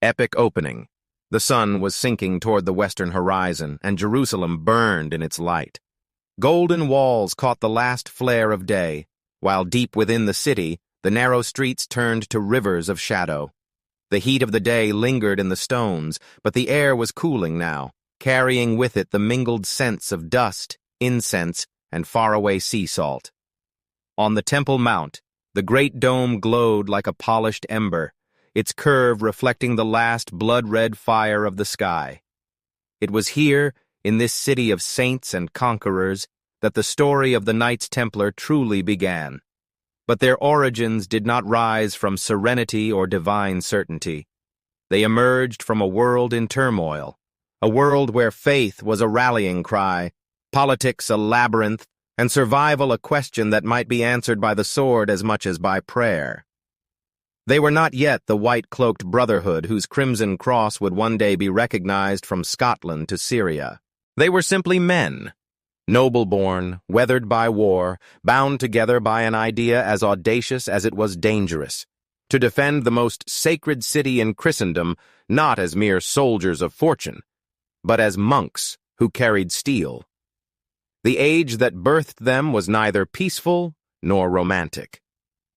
Epic opening. The sun was sinking toward the western horizon, and Jerusalem burned in its light. Golden walls caught the last flare of day, while deep within the city, the narrow streets turned to rivers of shadow. The heat of the day lingered in the stones, but the air was cooling now, carrying with it the mingled scents of dust, incense, and faraway sea salt. On the Temple Mount, the great dome glowed like a polished ember, its curve reflecting the last blood-red fire of the sky. It was here, in this city of saints and conquerors, that the story of the Knights Templar truly began. But their origins did not rise from serenity or divine certainty. They emerged from a world in turmoil, a world where faith was a rallying cry, politics a labyrinth, and survival a question that might be answered by the sword as much as by prayer. They were not yet the white-cloaked brotherhood whose crimson cross would one day be recognized from Scotland to Syria. They were simply men, noble-born, weathered by war, bound together by an idea as audacious as it was dangerous, to defend the most sacred city in Christendom not as mere soldiers of fortune, but as monks who carried steel. The age that birthed them was neither peaceful nor romantic.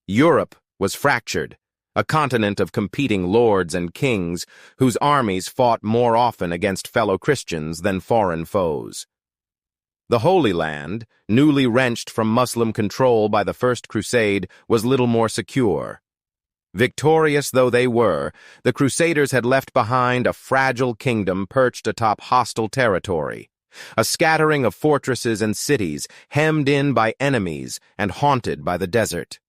Europe was fractured, a continent of competing lords and kings whose armies fought more often against fellow Christians than foreign foes. The Holy Land, newly wrenched from Muslim control by the First Crusade, was little more secure. Victorious though they were, the Crusaders had left behind a fragile kingdom perched atop hostile territory, a scattering of fortresses and cities hemmed in by enemies and haunted by the desert.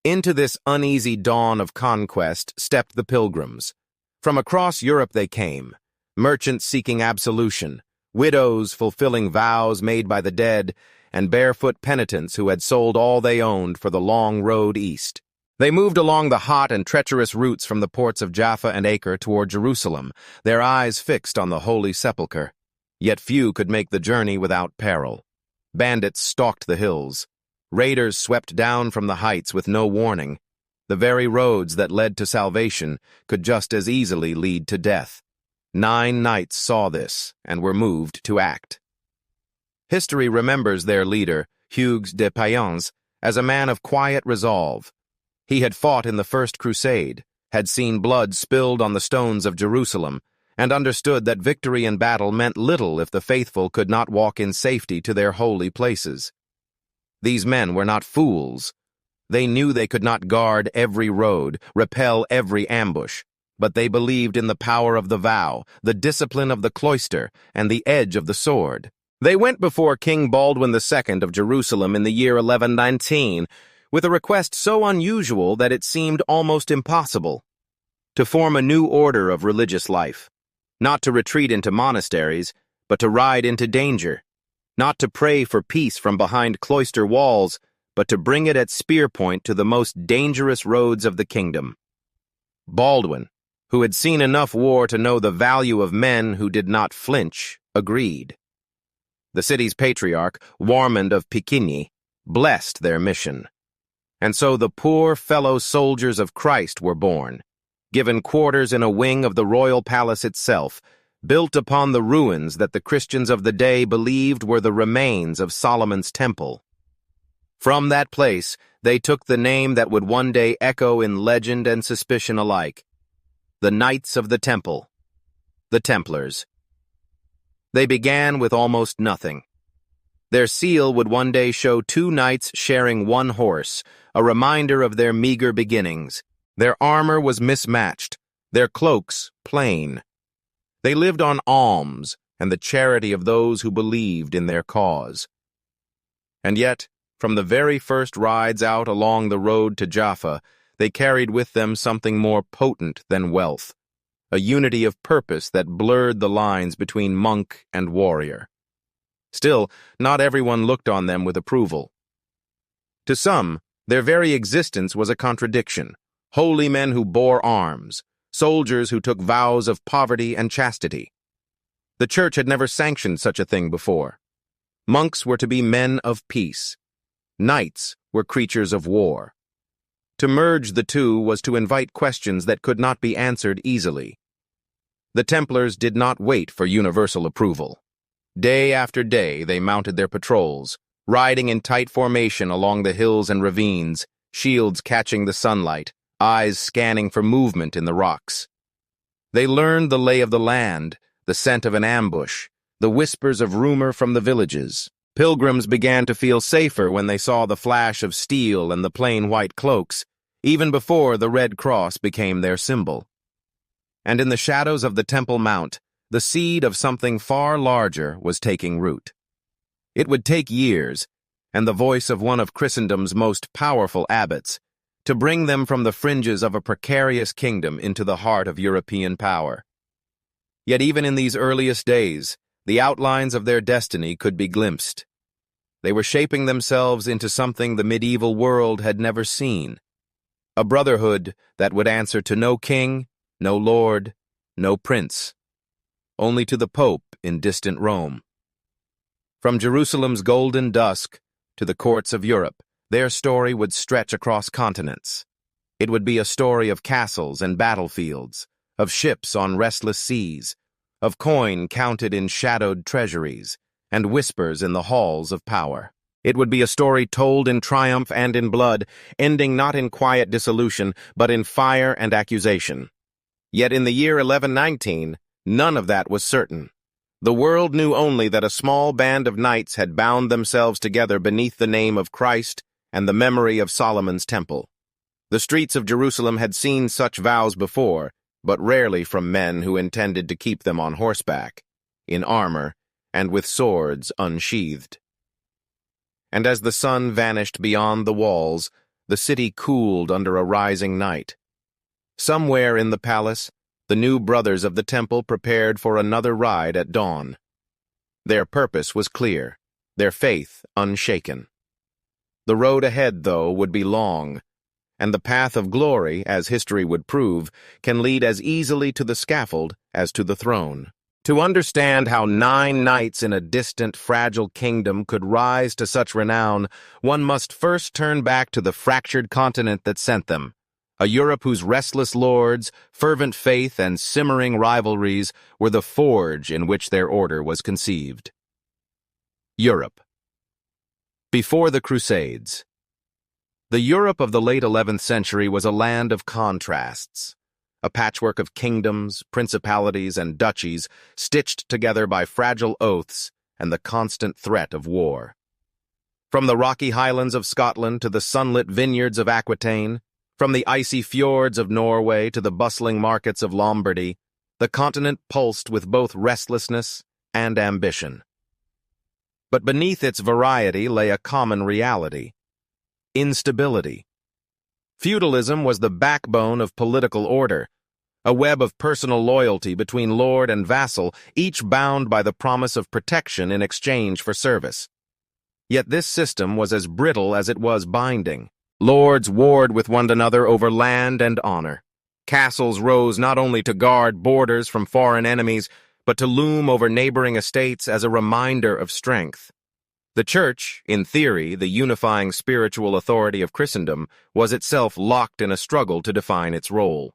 Into this uneasy dawn of conquest stepped the pilgrims. From across Europe they came, merchants seeking absolution, widows fulfilling vows made by the dead, and barefoot penitents who had sold all they owned for the long road east. They moved along the hot and treacherous routes from the ports of Jaffa and Acre toward Jerusalem, their eyes fixed on the Holy Sepulchre. Yet few could make the journey without peril. Bandits stalked the hills. Raiders swept down from the heights with no warning. The very roads that led to salvation could just as easily lead to death. 9 knights saw this and were moved to act. History remembers their leader, Hugues de Payens, as a man of quiet resolve. He had fought in the First Crusade, had seen blood spilled on the stones of Jerusalem, and understood that victory in battle meant little if the faithful could not walk in safety to their holy places. These men were not fools. They knew they could not guard every road, repel every ambush, but they believed in the power of the vow, the discipline of the cloister, and the edge of the sword. They went before King Baldwin II of Jerusalem in the year 1119, with a request so unusual that it seemed almost impossible: to form a new order of religious life, not to retreat into monasteries, but to ride into danger, not to pray for peace from behind cloister walls, but to bring it at spear point to the most dangerous roads of the kingdom. Baldwin, who had seen enough war to know the value of men who did not flinch, agreed. The city's patriarch, Warmond of Piquigny, blessed their mission. And so the poor fellow soldiers of Christ were born, given quarters in a wing of the royal palace itself, built upon the ruins that the Christians of the day believed were the remains of Solomon's temple. From that place, they took the name that would one day echo in legend and suspicion alike: the Knights of the Temple, the Templars. They began with almost nothing. Their seal would one day show 2 knights sharing one horse, a reminder of their meager beginnings. Their armor was mismatched, their cloaks plain. They lived on alms and the charity of those who believed in their cause. And yet, from the very first rides out along the road to Jaffa, they carried with them something more potent than wealth, a unity of purpose that blurred the lines between monk and warrior. Still, not everyone looked on them with approval. To some, their very existence was a contradiction: holy men who bore arms, soldiers who took vows of poverty and chastity. The church had never sanctioned such a thing before. Monks were to be men of peace. Knights were creatures of war. To merge the two was to invite questions that could not be answered easily. The Templars did not wait for universal approval. Day after day they mounted their patrols, riding in tight formation along the hills and ravines, shields catching the sunlight, eyes scanning for movement in the rocks. They learned the lay of the land, the scent of an ambush, the whispers of rumor from the villages. Pilgrims began to feel safer when they saw the flash of steel and the plain white cloaks, even before the Red Cross became their symbol. And in the shadows of the Temple Mount, the seed of something far larger was taking root. It would take years, and the voice of one of Christendom's most powerful abbots, to bring them from the fringes of a precarious kingdom into the heart of European power. Yet even in these earliest days, the outlines of their destiny could be glimpsed. They were shaping themselves into something the medieval world had never seen. A brotherhood that would answer to no king, no lord, no prince, only to the Pope in distant Rome. From Jerusalem's golden dusk to the courts of Europe, their story would stretch across continents. It would be a story of castles and battlefields, of ships on restless seas, of coin counted in shadowed treasuries, and whispers in the halls of power. It would be a story told in triumph and in blood, ending not in quiet dissolution, but in fire and accusation. Yet in the year 1119, none of that was certain. The world knew only that a small band of knights had bound themselves together beneath the name of Christ and the memory of Solomon's temple. The streets of Jerusalem had seen such vows before, but rarely from men who intended to keep them on horseback, in armor, and with swords unsheathed. And as the sun vanished beyond the walls, the city cooled under a rising night. Somewhere in the palace, the new brothers of the temple prepared for another ride at dawn. Their purpose was clear, their faith unshaken. The road ahead, though, would be long, and the path of glory, as history would prove, can lead as easily to the scaffold as to the throne. To understand how 9 knights in a distant, fragile kingdom could rise to such renown, one must first turn back to the fractured continent that sent them, a Europe whose restless lords, fervent faith, and simmering rivalries were the forge in which their order was conceived. Europe. Before the Crusades. The Europe of the late 11th century was a land of contrasts, a patchwork of kingdoms, principalities, and duchies stitched together by fragile oaths and the constant threat of war. From the rocky highlands of Scotland to the sunlit vineyards of Aquitaine, from the icy fjords of Norway to the bustling markets of Lombardy, the continent pulsed with both restlessness and ambition. But beneath its variety lay a common reality: instability. Feudalism was the backbone of political order, a web of personal loyalty between lord and vassal, each bound by the promise of protection in exchange for service. Yet this system was as brittle as it was binding. Lords warred with one another over land and honor. Castles rose not only to guard borders from foreign enemies, but to loom over neighboring estates as a reminder of strength. The Church, in theory the unifying spiritual authority of Christendom, was itself locked in a struggle to define its role.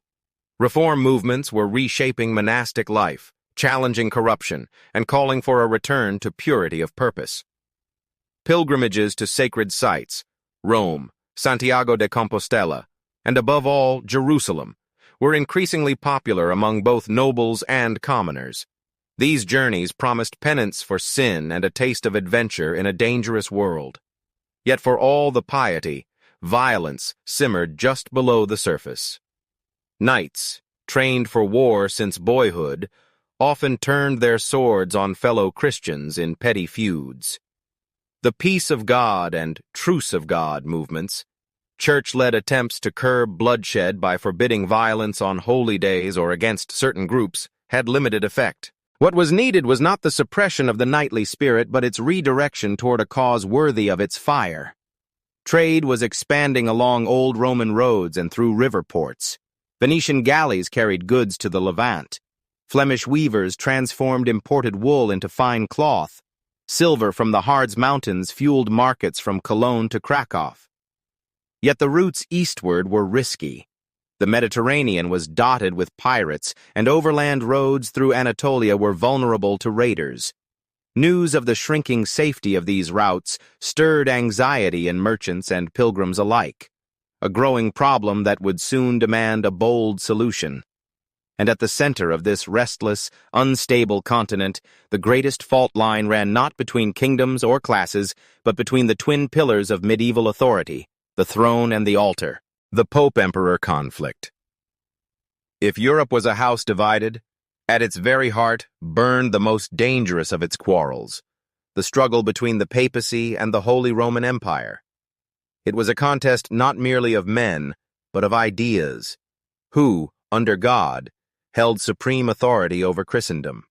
Reform movements were reshaping monastic life, challenging corruption, and calling for a return to purity of purpose. Pilgrimages to sacred sites, Rome, Santiago de Compostela, and above all, Jerusalem, were increasingly popular among both nobles and commoners. These journeys promised penance for sin and a taste of adventure in a dangerous world. Yet for all the piety, violence simmered just below the surface. Knights, trained for war since boyhood, often turned their swords on fellow Christians in petty feuds. The Peace of God and Truce of God movements, church-led attempts to curb bloodshed by forbidding violence on holy days or against certain groups, had limited effect. What was needed was not the suppression of the knightly spirit, but its redirection toward a cause worthy of its fire. Trade was expanding along old Roman roads and through river ports. Venetian galleys carried goods to the Levant. Flemish weavers transformed imported wool into fine cloth. Silver from the Harz Mountains fueled markets from Cologne to Krakow. Yet the routes eastward were risky. The Mediterranean was dotted with pirates, and overland roads through Anatolia were vulnerable to raiders. News of the shrinking safety of these routes stirred anxiety in merchants and pilgrims alike, a growing problem that would soon demand a bold solution. And at the center of this restless, unstable continent, the greatest fault line ran not between kingdoms or classes, but between the twin pillars of medieval authority, the throne and the altar, the Pope-Emperor conflict. If Europe was a house divided, at its very heart burned the most dangerous of its quarrels, the struggle between the papacy and the Holy Roman Empire. It was a contest not merely of men, but of ideas, who, under God, held supreme authority over Christendom.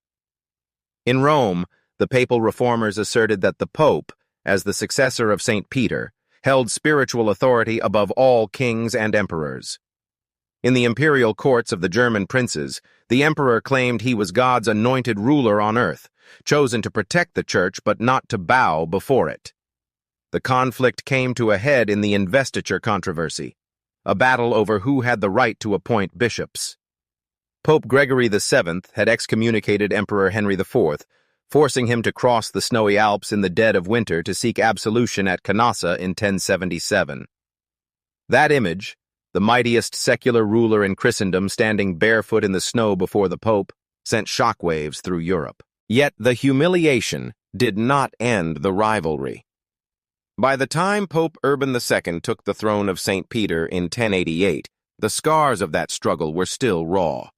In Rome, the papal reformers asserted that the Pope, as the successor of St. Peter, held spiritual authority above all kings and emperors. In the imperial courts of the German princes, the emperor claimed he was God's anointed ruler on earth, chosen to protect the church but not to bow before it. The conflict came to a head in the investiture controversy, a battle over who had the right to appoint bishops. Pope Gregory VII had excommunicated Emperor Henry IV, forcing him to cross the snowy Alps in the dead of winter to seek absolution at Canossa in 1077. That image, the mightiest secular ruler in Christendom standing barefoot in the snow before the Pope, sent shockwaves through Europe. Yet the humiliation did not end the rivalry. By the time Pope Urban II took the throne of St. Peter in 1088, the scars of that struggle were still raw.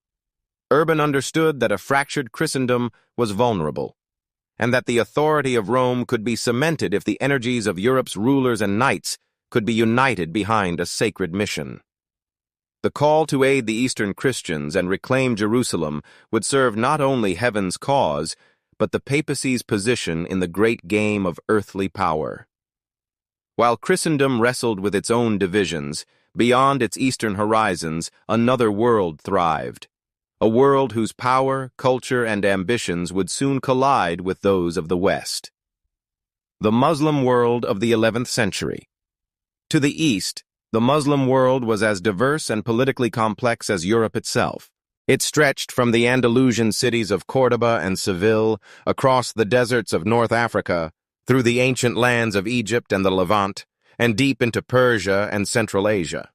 Urban understood that a fractured Christendom was vulnerable, and that the authority of Rome could be cemented if the energies of Europe's rulers and knights could be united behind a sacred mission. The call to aid the Eastern Christians and reclaim Jerusalem would serve not only heaven's cause, but the papacy's position in the great game of earthly power. While Christendom wrestled with its own divisions, beyond its eastern horizons, another world thrived. A world whose power, culture, and ambitions would soon collide with those of the West. The Muslim world of the 11th century. To the east, the Muslim world was as diverse and politically complex as Europe itself. It stretched from the Andalusian cities of Córdoba and Seville, across the deserts of North Africa, through the ancient lands of Egypt and the Levant, and deep into Persia and Central Asia.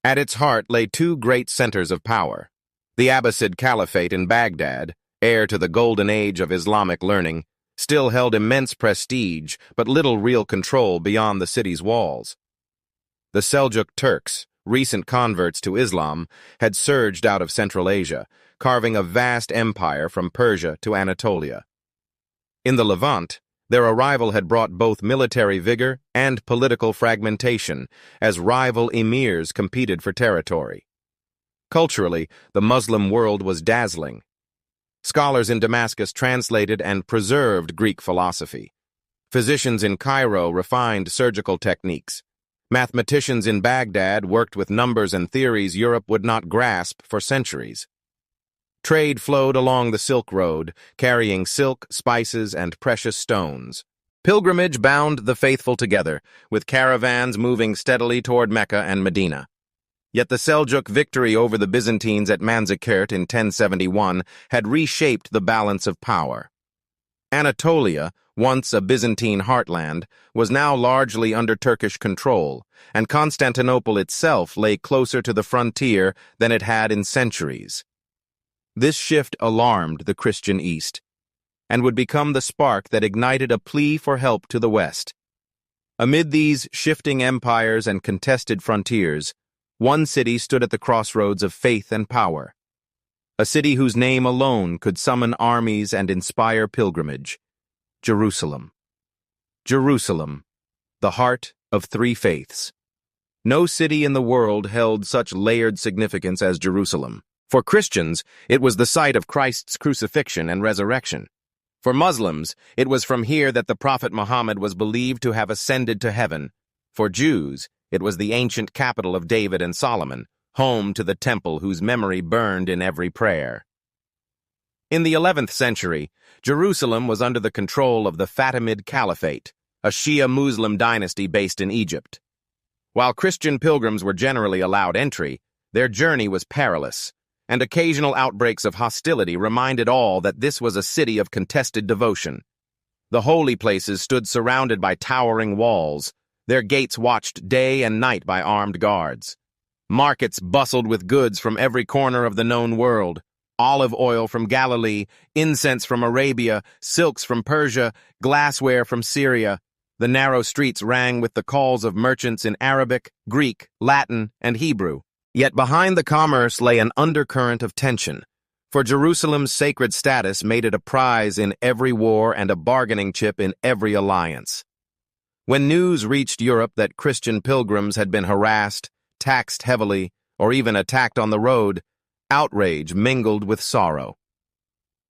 At its heart lay two great centers of power. The Abbasid Caliphate in Baghdad, heir to the golden age of Islamic learning, still held immense prestige but little real control beyond the city's walls. The Seljuk Turks, recent converts to Islam, had surged out of Central Asia, carving a vast empire from Persia to Anatolia. In the Levant, their arrival had brought both military vigor and political fragmentation, as rival emirs competed for territory. Culturally, the Muslim world was dazzling. Scholars in Damascus translated and preserved Greek philosophy. Physicians in Cairo refined surgical techniques. Mathematicians in Baghdad worked with numbers and theories Europe would not grasp for centuries. Trade flowed along the Silk Road, carrying silk, spices, and precious stones. Pilgrimage bound the faithful together, with caravans moving steadily toward Mecca and Medina. Yet the Seljuk victory over the Byzantines at Manzikert in 1071 had reshaped the balance of power. Anatolia, once a Byzantine heartland, was now largely under Turkish control, and Constantinople itself lay closer to the frontier than it had in centuries. This shift alarmed the Christian East, and would become the spark that ignited a plea for help to the West. Amid these shifting empires and contested frontiers, one city stood at the crossroads of faith and power. A city whose name alone could summon armies and inspire pilgrimage. Jerusalem. Jerusalem, the heart of three faiths. No city in the world held such layered significance as Jerusalem. For Christians, it was the site of Christ's crucifixion and resurrection. For Muslims, it was from here that the Prophet Muhammad was believed to have ascended to heaven. For Jews, it was the ancient capital of David and Solomon, home to the temple whose memory burned in every prayer. In the 11th century, Jerusalem was under the control of the Fatimid Caliphate, a Shia Muslim dynasty based in Egypt. While Christian pilgrims were generally allowed entry, their journey was perilous, and occasional outbreaks of hostility reminded all that this was a city of contested devotion. The holy places stood surrounded by towering walls, their gates watched day and night by armed guards. Markets bustled with goods from every corner of the known world: olive oil from Galilee, incense from Arabia, silks from Persia, glassware from Syria. The narrow streets rang with the calls of merchants in Arabic, Greek, Latin, and Hebrew. Yet behind the commerce lay an undercurrent of tension, for Jerusalem's sacred status made it a prize in every war and a bargaining chip in every alliance. When news reached Europe that Christian pilgrims had been harassed, taxed heavily, or even attacked on the road, outrage mingled with sorrow.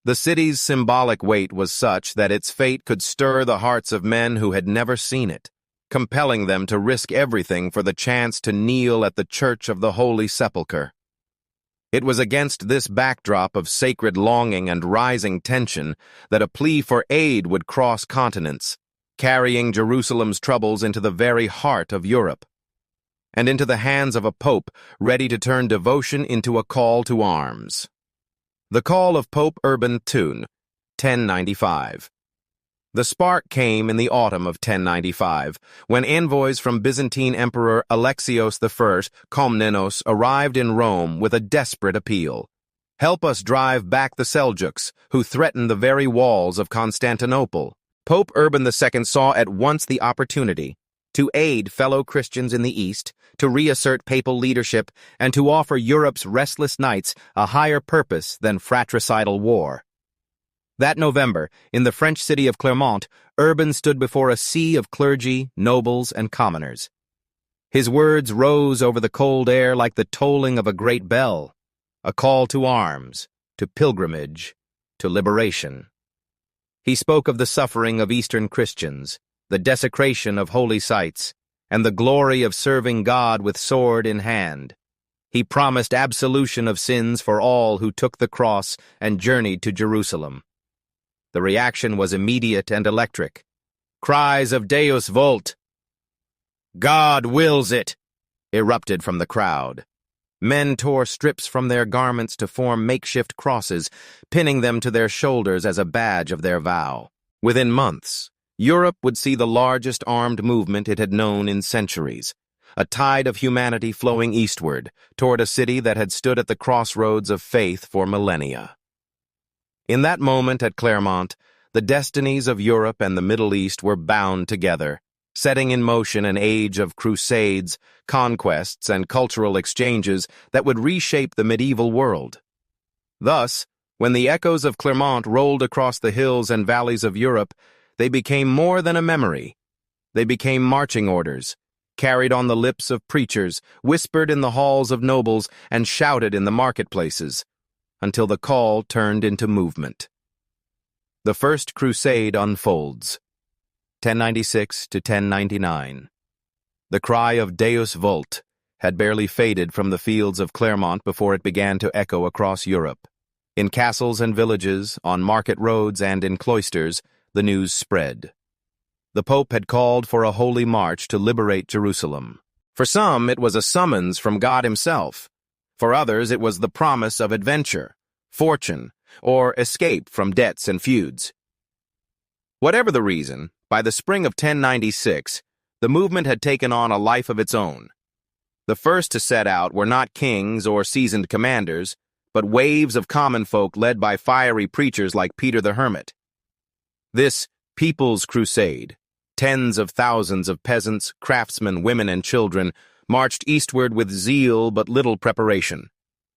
The city's symbolic weight was such that its fate could stir the hearts of men who had never seen it, compelling them to risk everything for the chance to kneel at the Church of the Holy Sepulchre. It was against this backdrop of sacred longing and rising tension that a plea for aid would cross continents, carrying Jerusalem's troubles into the very heart of Europe, and into the hands of a pope ready to turn devotion into a call to arms. The call of Pope Urban II, 1095. The spark came in the autumn of 1095, when envoys from Byzantine Emperor Alexios I Komnenos arrived in Rome with a desperate appeal. Help us drive back the Seljuks, who threaten the very walls of Constantinople. Pope Urban II saw at once the opportunity to aid fellow Christians in the East, to reassert papal leadership, and to offer Europe's restless knights a higher purpose than fratricidal war. That November, in the French city of Clermont, Urban stood before a sea of clergy, nobles, and commoners. His words rose over the cold air like the tolling of a great bell, a call to arms, to pilgrimage, to liberation. He spoke of the suffering of Eastern Christians, the desecration of holy sites, and the glory of serving God with sword in hand. He promised absolution of sins for all who took the cross and journeyed to Jerusalem. The reaction was immediate and electric. Cries of Deus vult! God wills it! Erupted from the crowd. Men tore strips from their garments to form makeshift crosses, pinning them to their shoulders as a badge of their vow. Within months, Europe would see the largest armed movement it had known in centuries, a tide of humanity flowing eastward, toward a city that had stood at the crossroads of faith for millennia. In that moment at Clermont, the destinies of Europe and the Middle East were bound together, setting in motion an age of crusades, conquests, and cultural exchanges that would reshape the medieval world. Thus, when the echoes of Clermont rolled across the hills and valleys of Europe, they became more than a memory. They became marching orders, carried on the lips of preachers, whispered in the halls of nobles, and shouted in the marketplaces, until the call turned into movement. The First Crusade unfolds, 1096 to 1099. The cry of Deus vult had barely faded from the fields of Clermont before it began to echo across Europe. In castles and villages, on market roads, and in cloisters, the news spread. The Pope had called for a holy march to liberate Jerusalem. For some, it was a summons from God himself. For others, it was the promise of adventure, fortune, or escape from debts and feuds. Whatever the reason, by the spring of 1096, the movement had taken on a life of its own. The first to set out were not kings or seasoned commanders, but waves of common folk led by fiery preachers like Peter the Hermit. This People's Crusade, tens of thousands of peasants, craftsmen, women, and children, marched eastward with zeal but little preparation.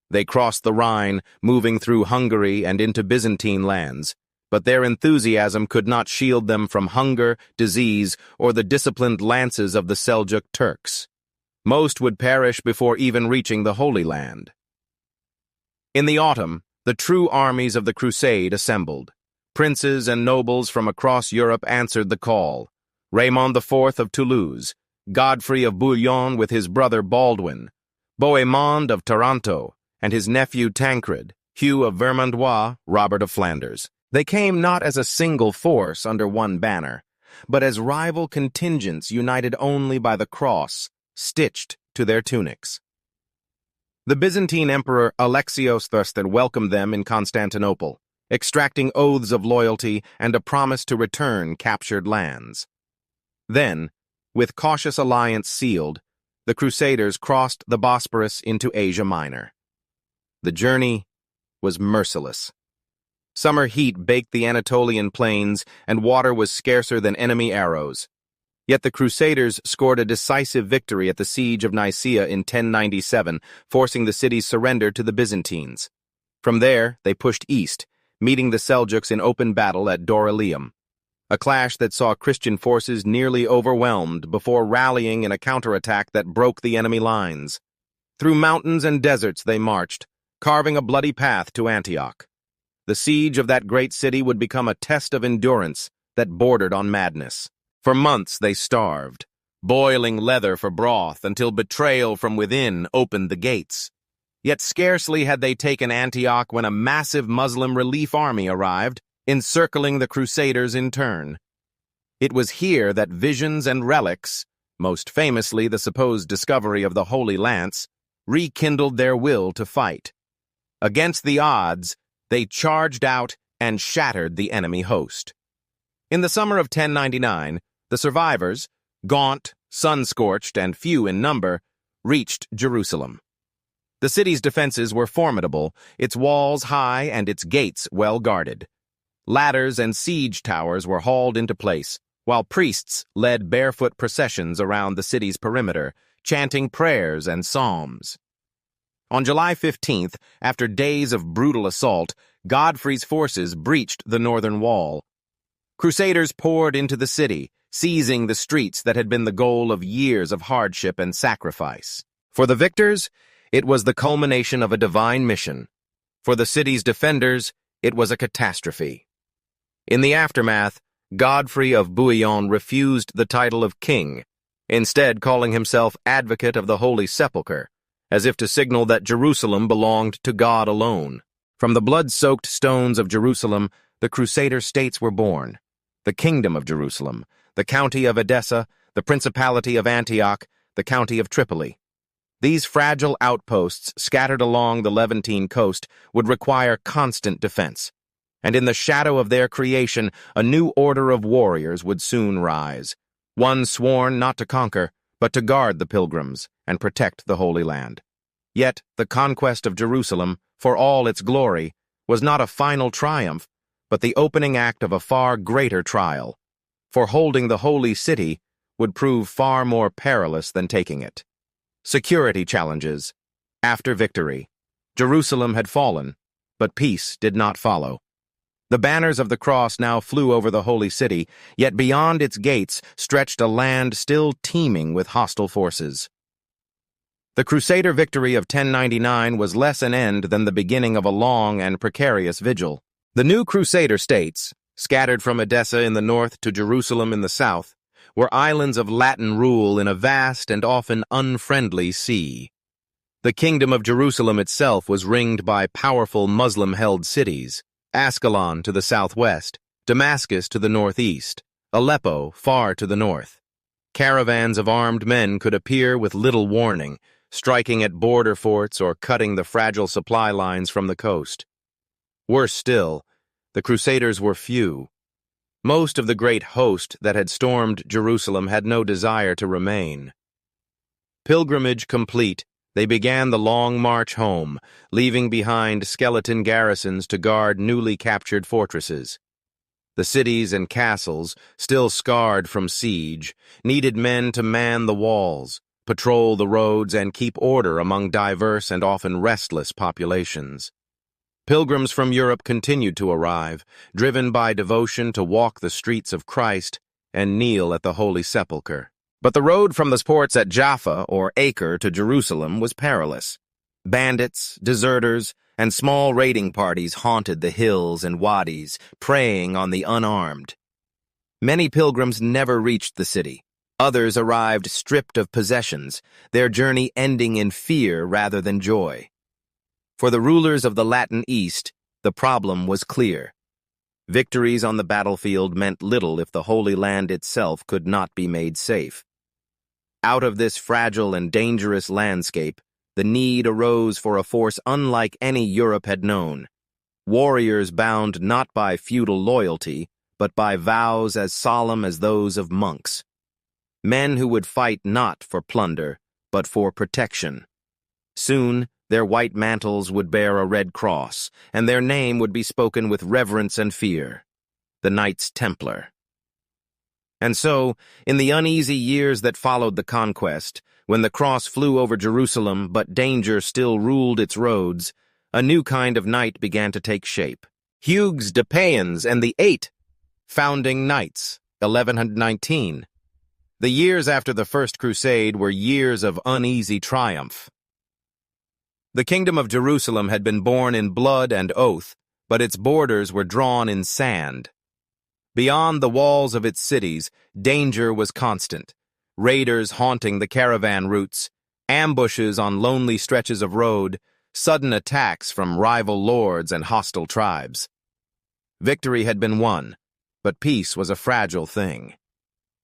They crossed the Rhine, moving through Hungary and into Byzantine lands, but their enthusiasm could not shield them from hunger, disease, or the disciplined lances of the Seljuk Turks. Most would perish before even reaching the Holy Land. In the autumn, the true armies of the Crusade assembled. Princes and nobles from across Europe answered the call. Raymond IV of Toulouse, Godfrey of Bouillon with his brother Baldwin, Bohemond of Taranto, and his nephew Tancred, Hugh of Vermandois, Robert of Flanders. They came not as a single force under one banner, but as rival contingents united only by the cross, stitched to their tunics. The Byzantine Emperor Alexios III welcomed them in Constantinople, extracting oaths of loyalty and a promise to return captured lands. Then, with cautious alliance sealed, the Crusaders crossed the Bosporus into Asia Minor. The journey was merciless. Summer heat baked the Anatolian plains, and water was scarcer than enemy arrows. Yet the Crusaders scored a decisive victory at the Siege of Nicaea in 1097, forcing the city's surrender to the Byzantines. From there, they pushed east, meeting the Seljuks in open battle at Dorylaeum, a clash that saw Christian forces nearly overwhelmed before rallying in a counterattack that broke the enemy lines. Through mountains and deserts they marched, carving a bloody path to Antioch. The siege of that great city would become a test of endurance that bordered on madness. For months they starved, boiling leather for broth until betrayal from within opened the gates. Yet scarcely had they taken Antioch when a massive Muslim relief army arrived, encircling the Crusaders in turn. It was here that visions and relics, most famously the supposed discovery of the Holy Lance, rekindled their will to fight. Against the odds, they charged out and shattered the enemy host. In the summer of 1099, the survivors, gaunt, sun-scorched, and few in number, reached Jerusalem. The city's defenses were formidable, its walls high and its gates well guarded. Ladders and siege towers were hauled into place, while priests led barefoot processions around the city's perimeter, chanting prayers and psalms. On July 15th, after days of brutal assault, Godfrey's forces breached the northern wall. Crusaders poured into the city, seizing the streets that had been the goal of years of hardship and sacrifice. For the victors, it was the culmination of a divine mission. For the city's defenders, it was a catastrophe. In the aftermath, Godfrey of Bouillon refused the title of king, instead calling himself advocate of the Holy Sepulchre, as if to signal that Jerusalem belonged to God alone. From the blood-soaked stones of Jerusalem, the Crusader states were born. The Kingdom of Jerusalem, the County of Edessa, the Principality of Antioch, the County of Tripoli. These fragile outposts scattered along the Levantine coast would require constant defense, and in the shadow of their creation, a new order of warriors would soon rise, one sworn not to conquer, but to guard the pilgrims and protect the Holy Land. Yet the conquest of Jerusalem, for all its glory, was not a final triumph, but the opening act of a far greater trial, for holding the Holy City would prove far more perilous than taking it. Security challenges. After victory, Jerusalem had fallen, but peace did not follow. The banners of the cross now flew over the Holy City, yet beyond its gates stretched a land still teeming with hostile forces. The Crusader victory of 1099 was less an end than the beginning of a long and precarious vigil. The new Crusader states, scattered from Edessa in the north to Jerusalem in the south, were islands of Latin rule in a vast and often unfriendly sea. The Kingdom of Jerusalem itself was ringed by powerful Muslim-held cities, Ascalon to the southwest, Damascus to the northeast, Aleppo far to the north. Caravans of armed men could appear with little warning, striking at border forts or cutting the fragile supply lines from the coast. Worse still, the Crusaders were few. Most of the great host that had stormed Jerusalem had no desire to remain. Pilgrimage complete, they began the long march home, leaving behind skeleton garrisons to guard newly captured fortresses. The cities and castles, still scarred from siege, needed men to man the walls, patrol the roads, and keep order among diverse and often restless populations. Pilgrims from Europe continued to arrive, driven by devotion to walk the streets of Christ and kneel at the Holy Sepulchre. But the road from the ports at Jaffa or Acre to Jerusalem was perilous. Bandits, deserters, and small raiding parties haunted the hills and wadis, preying on the unarmed. Many pilgrims never reached the city. Others arrived stripped of possessions, their journey ending in fear rather than joy. For the rulers of the Latin East, the problem was clear. Victories on the battlefield meant little if the Holy Land itself could not be made safe. Out of this fragile and dangerous landscape, the need arose for a force unlike any Europe had known. Warriors bound not by feudal loyalty, but by vows as solemn as those of monks. Men who would fight not for plunder, but for protection. Soon, their white mantles would bear a red cross, and their name would be spoken with reverence and fear: the Knights Templar. And so, in the uneasy years that followed the conquest, when the cross flew over Jerusalem but danger still ruled its roads, a new kind of knight began to take shape. Hugues de Payens and the VIII, founding knights, 1119. The years after the First Crusade were years of uneasy triumph. The kingdom of Jerusalem had been born in blood and oath, but its borders were drawn in sand. Beyond the walls of its cities, danger was constant. Raiders haunting the caravan routes, ambushes on lonely stretches of road, sudden attacks from rival lords and hostile tribes. Victory had been won, but peace was a fragile thing.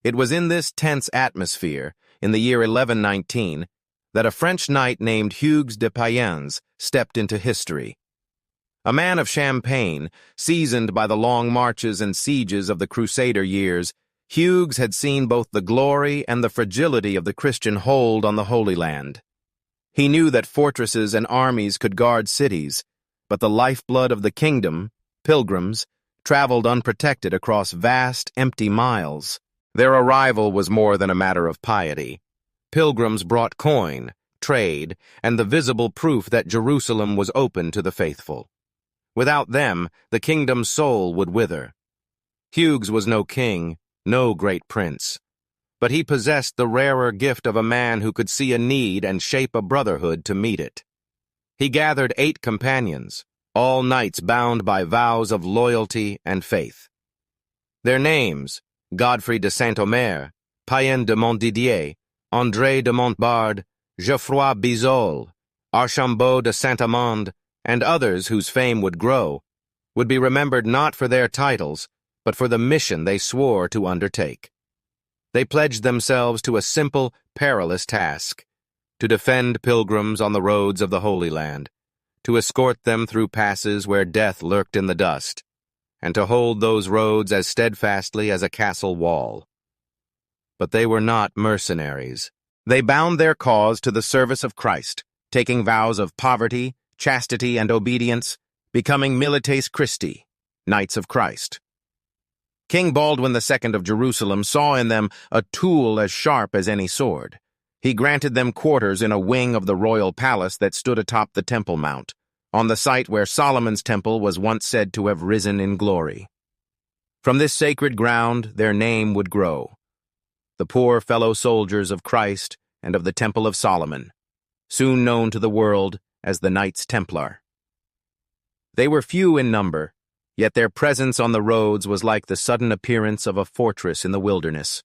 It was in this tense atmosphere, in the year 1119, that a French knight named Hugues de Payens stepped into history. A man of Champagne, seasoned by the long marches and sieges of the Crusader years, Hugues had seen both the glory and the fragility of the Christian hold on the Holy Land. He knew that fortresses and armies could guard cities, but the lifeblood of the kingdom, pilgrims, traveled unprotected across vast, empty miles. Their arrival was more than a matter of piety. Pilgrims brought coin, trade, and the visible proof that Jerusalem was open to the faithful. Without them, the kingdom's soul would wither. Hugues was no king, no great prince, but he possessed the rarer gift of a man who could see a need and shape a brotherhood to meet it. He gathered 8 companions, all knights bound by vows of loyalty and faith. Their names, Godfrey de Saint-Omer, Payen de Montdidier, André de Montbard, Geoffroy Bizol, Archambault de Saint-Amand, and others whose fame would grow, would be remembered not for their titles, but for the mission they swore to undertake. They pledged themselves to a simple, perilous task: to defend pilgrims on the roads of the Holy Land, to escort them through passes where death lurked in the dust, and to hold those roads as steadfastly as a castle wall. But they were not mercenaries. They bound their cause to the service of Christ, taking vows of poverty, chastity, and obedience, becoming Milites Christi, Knights of Christ. King Baldwin II of Jerusalem saw in them a tool as sharp as any sword. He granted them quarters in a wing of the royal palace that stood atop the Temple Mount, on the site where Solomon's temple was once said to have risen in glory. From this sacred ground their name would grow: the poor fellow soldiers of Christ and of the Temple of Solomon, soon known to the world as the Knights Templar. They were few in number, yet their presence on the roads was like the sudden appearance of a fortress in the wilderness.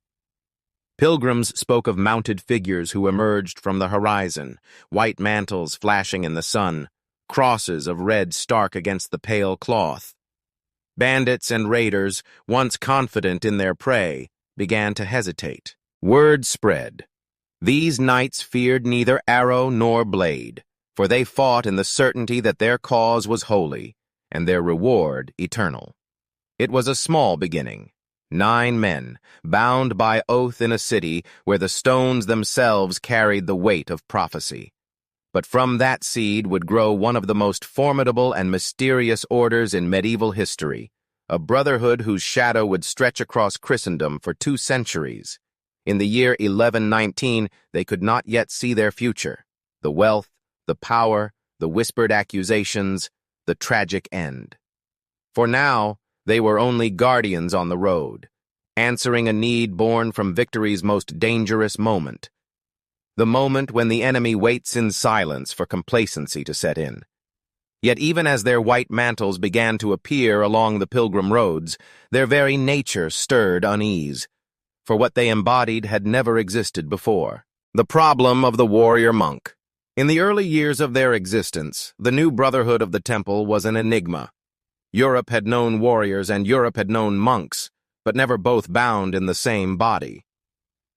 Pilgrims spoke of mounted figures who emerged from the horizon, white mantles flashing in the sun, crosses of red stark against the pale cloth. Bandits and raiders, once confident in their prey, began to hesitate. Word spread. These knights feared neither arrow nor blade, for they fought in the certainty that their cause was holy, and their reward eternal. It was a small beginning. 9 men, bound by oath in a city where the stones themselves carried the weight of prophecy. But from that seed would grow one of the most formidable and mysterious orders in medieval history, a brotherhood whose shadow would stretch across Christendom for 2 centuries. In the year 1119, they could not yet see their future: the wealth, the power, the whispered accusations, the tragic end. For now, they were only guardians on the road, answering a need born from victory's most dangerous moment, the moment when the enemy waits in silence for complacency to set in. Yet even as their white mantles began to appear along the pilgrim roads, their very nature stirred unease, for what they embodied had never existed before: the problem of the warrior monk. In the early years of their existence, the new brotherhood of the temple was an enigma. Europe had known warriors and Europe had known monks, but never both bound in the same body.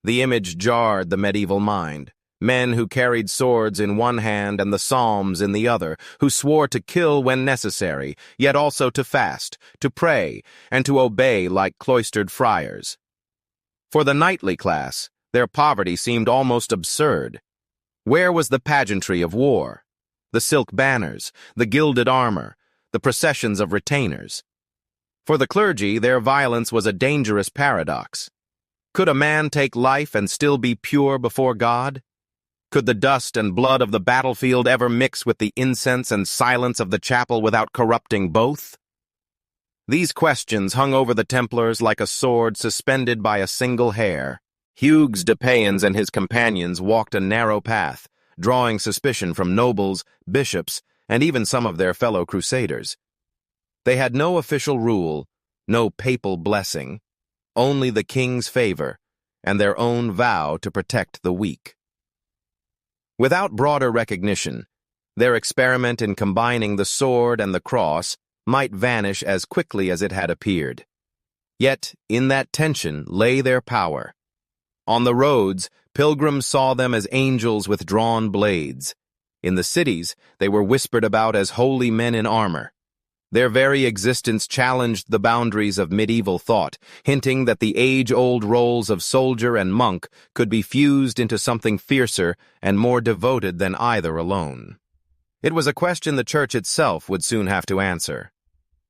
The image jarred the medieval mind. Men who carried swords in one hand and the psalms in the other, who swore to kill when necessary, yet also to fast, to pray, and to obey like cloistered friars. For the knightly class, their poverty seemed almost absurd. Where was the pageantry of war? The silk banners, the gilded armor, the processions of retainers? For the clergy, their violence was a dangerous paradox. Could a man take life and still be pure before God? Could the dust and blood of the battlefield ever mix with the incense and silence of the chapel without corrupting both? These questions hung over the Templars like a sword suspended by a single hair. Hugues de Payens and his companions walked a narrow path, drawing suspicion from nobles, bishops, and even some of their fellow crusaders. They had no official rule, no papal blessing, only the king's favor, and their own vow to protect the weak. Without broader recognition, their experiment in combining the sword and the cross might vanish as quickly as it had appeared. Yet, in that tension lay their power. On the roads, pilgrims saw them as angels with drawn blades. In the cities, they were whispered about as holy men in armor. Their very existence challenged the boundaries of medieval thought, hinting that the age-old roles of soldier and monk could be fused into something fiercer and more devoted than either alone. It was a question the Church itself would soon have to answer.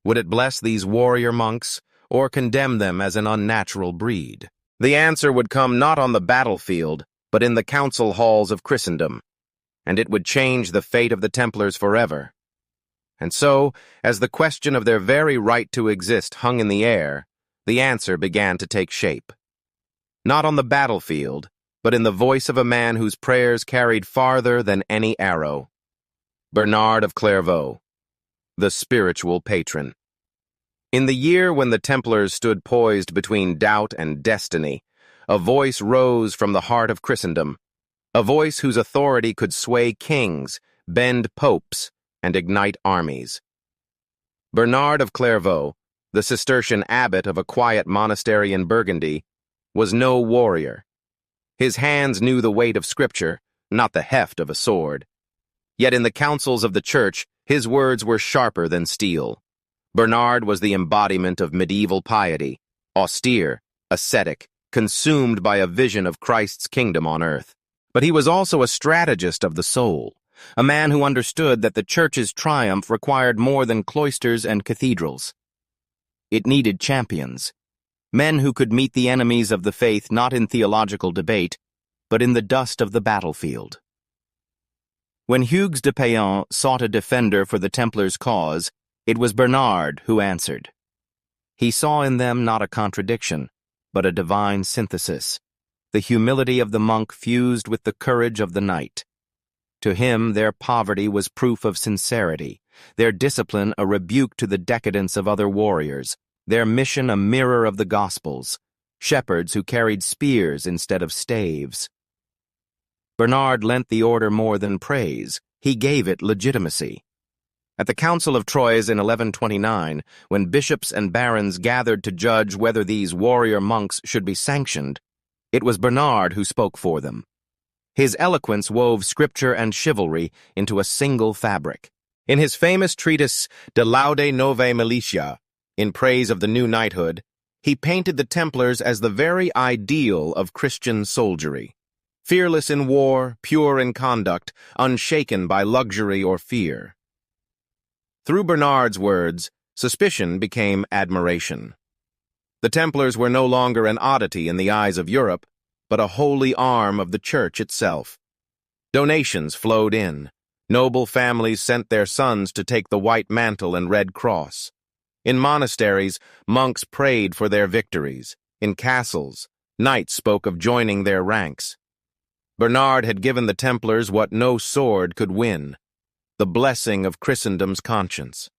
Would it bless these warrior monks, or condemn them as an unnatural breed? The answer would come not on the battlefield, but in the council halls of Christendom, and it would change the fate of the Templars forever. And so, as the question of their very right to exist hung in the air, the answer began to take shape. Not on the battlefield, but in the voice of a man whose prayers carried farther than any arrow. Bernard of Clairvaux, the spiritual patron. In the year when the Templars stood poised between doubt and destiny, a voice rose from the heart of Christendom, a voice whose authority could sway kings, bend popes, and ignite armies. Bernard of Clairvaux, the Cistercian abbot of a quiet monastery in Burgundy, was no warrior. His hands knew the weight of Scripture, not the heft of a sword. Yet in the councils of the Church, his words were sharper than steel. Bernard was the embodiment of medieval piety, austere, ascetic, consumed by a vision of Christ's kingdom on earth. But he was also a strategist of the soul, a man who understood that the Church's triumph required more than cloisters and cathedrals. It needed champions, men who could meet the enemies of the faith not in theological debate, but in the dust of the battlefield. When Hugues de Payens sought a defender for the Templars' cause, it was Bernard who answered. He saw in them not a contradiction, but a divine synthesis, the humility of the monk fused with the courage of the knight. To him, their poverty was proof of sincerity, their discipline a rebuke to the decadence of other warriors, their mission a mirror of the Gospels, shepherds who carried spears instead of staves. Bernard lent the order more than praise, he gave it legitimacy. At the Council of Troyes in 1129, when bishops and barons gathered to judge whether these warrior monks should be sanctioned, it was Bernard who spoke for them. His eloquence wove scripture and chivalry into a single fabric. In his famous treatise De Laude Novae Militia, in praise of the new knighthood, he painted the Templars as the very ideal of Christian soldiery. Fearless in war, pure in conduct, unshaken by luxury or fear. Through Bernard's words, suspicion became admiration. The Templars were no longer an oddity in the eyes of Europe, but a holy arm of the Church itself. Donations flowed in. Noble families sent their sons to take the white mantle and red cross. In monasteries, monks prayed for their victories. In castles, knights spoke of joining their ranks. Bernard had given the Templars what no sword could win, the blessing of Christendom's conscience.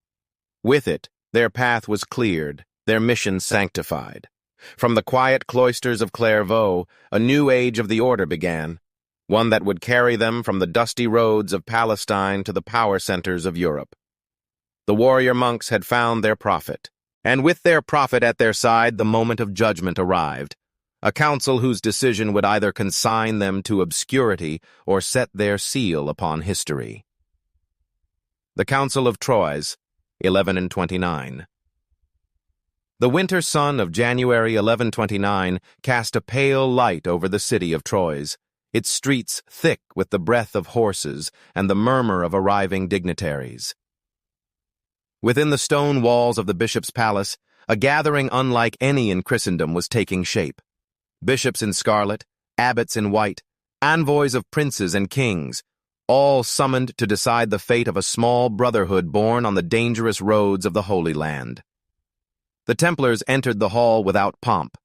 With it, their path was cleared, their mission sanctified. From the quiet cloisters of Clairvaux, a new age of the order began, one that would carry them from the dusty roads of Palestine to the power centers of Europe. The warrior monks had found their prophet, and with their prophet at their side, the moment of judgment arrived. a council whose decision would either consign them to obscurity or set their seal upon history. The Council of Troyes, 1129. The winter sun of January 1129 cast a pale light over the city of Troyes, its streets thick with the breath of horses and the murmur of arriving dignitaries. Within the stone walls of the bishop's palace, a gathering unlike any in Christendom was taking shape. Bishops in scarlet, abbots in white, envoys of princes and kings, all summoned to decide the fate of a small brotherhood born on the dangerous roads of the Holy Land. The Templars entered the hall without pomp.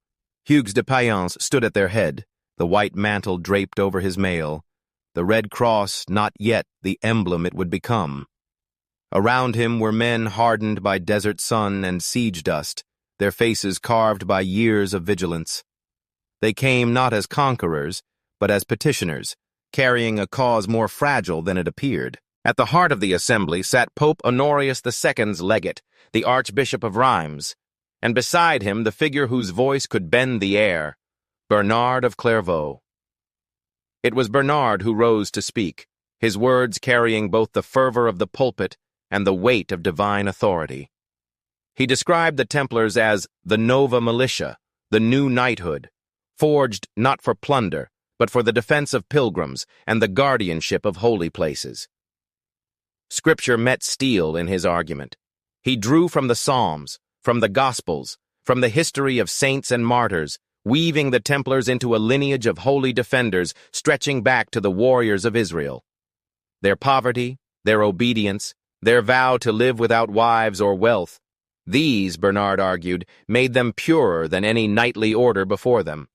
Hugues de Payens stood at their head, the white mantle draped over his mail, the red cross not yet the emblem it would become. Around him were men hardened by desert sun and siege dust, their faces carved by years of vigilance. They came not as conquerors, but as petitioners, carrying a cause more fragile than it appeared. At the heart of the assembly sat Pope Honorius II's legate, the Archbishop of Rheims, and beside him the figure whose voice could bend the air, Bernard of Clairvaux. It was Bernard who rose to speak, his words carrying both the fervor of the pulpit and the weight of divine authority. He described the Templars as the Nova Militia, the new knighthood, forged not for plunder, but for the defense of pilgrims and the guardianship of holy places. Scripture met steel in his argument. He drew from the Psalms, from the Gospels, from the history of saints and martyrs, weaving the Templars into a lineage of holy defenders stretching back to the warriors of Israel. Their poverty, their obedience, their vow to live without wives or wealth, these, Bernard argued, made them purer than any knightly order before them.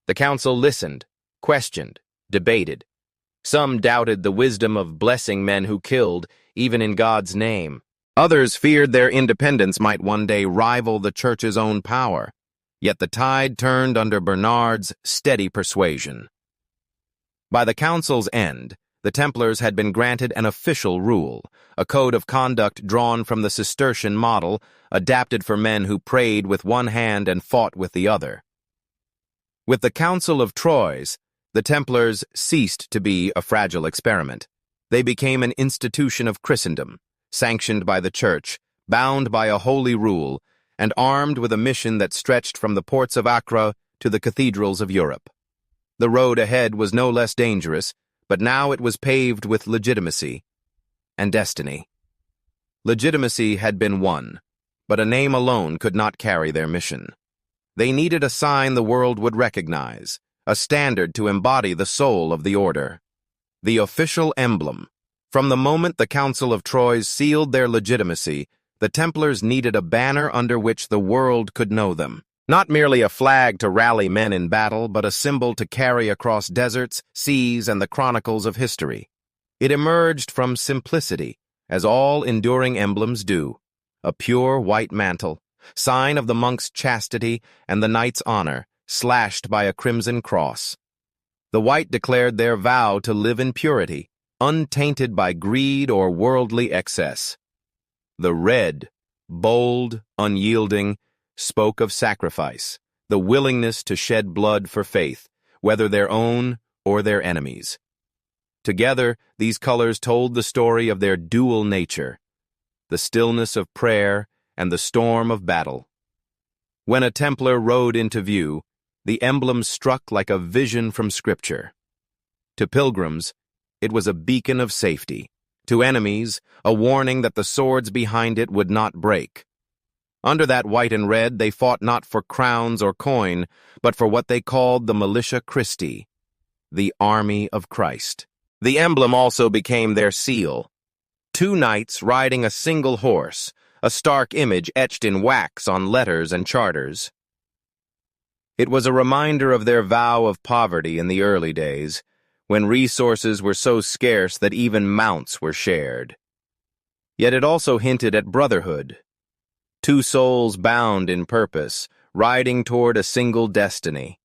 The council listened, questioned, debated. Some doubted the wisdom of blessing men who killed, even in God's name. Others feared their independence might one day rival the Church's own power. Yet the tide turned under Bernard's steady persuasion. By the council's end, the Templars had been granted an official rule, a code of conduct drawn from the Cistercian model, adapted for men who prayed with one hand and fought with the other. With the Council of Troyes, the Templars ceased to be a fragile experiment. They became an institution of Christendom, sanctioned by the Church, bound by a holy rule, and armed with a mission that stretched from the ports of Acre to the cathedrals of Europe. The road ahead was no less dangerous, but now it was paved with legitimacy and destiny. Legitimacy had been won, but a name alone could not carry their mission. They needed a sign the world would recognize, a standard to embody the soul of the order. The official emblem. From the moment the Council of Troyes sealed their legitimacy, the Templars needed a banner under which the world could know them. Not merely a flag to rally men in battle, but a symbol to carry across deserts, seas, and the chronicles of history. It emerged from simplicity, as all enduring emblems do. A pure white mantle, sign of the monk's chastity and the knight's honor, slashed by a crimson cross. The white declared their vow to live in purity, untainted by greed or worldly excess. The red, bold, unyielding, spoke of sacrifice, the willingness to shed blood for faith, whether their own or their enemies. Together, these colors told the story of their dual nature, the stillness of prayer and the storm of battle. When a Templar rode into view, the emblem struck like a vision from Scripture. To pilgrims, it was a beacon of safety. To enemies, a warning that the swords behind it would not break. Under that white and red, they fought not for crowns or coin, but for what they called the Militia Christi, the Army of Christ. The emblem also became their seal. Two knights riding a single horse, a stark image etched in wax on letters and charters. It was a reminder of their vow of poverty in the early days, when resources were so scarce that even mounts were shared. Yet it also hinted at brotherhood. Two souls bound in purpose, riding toward a single destiny.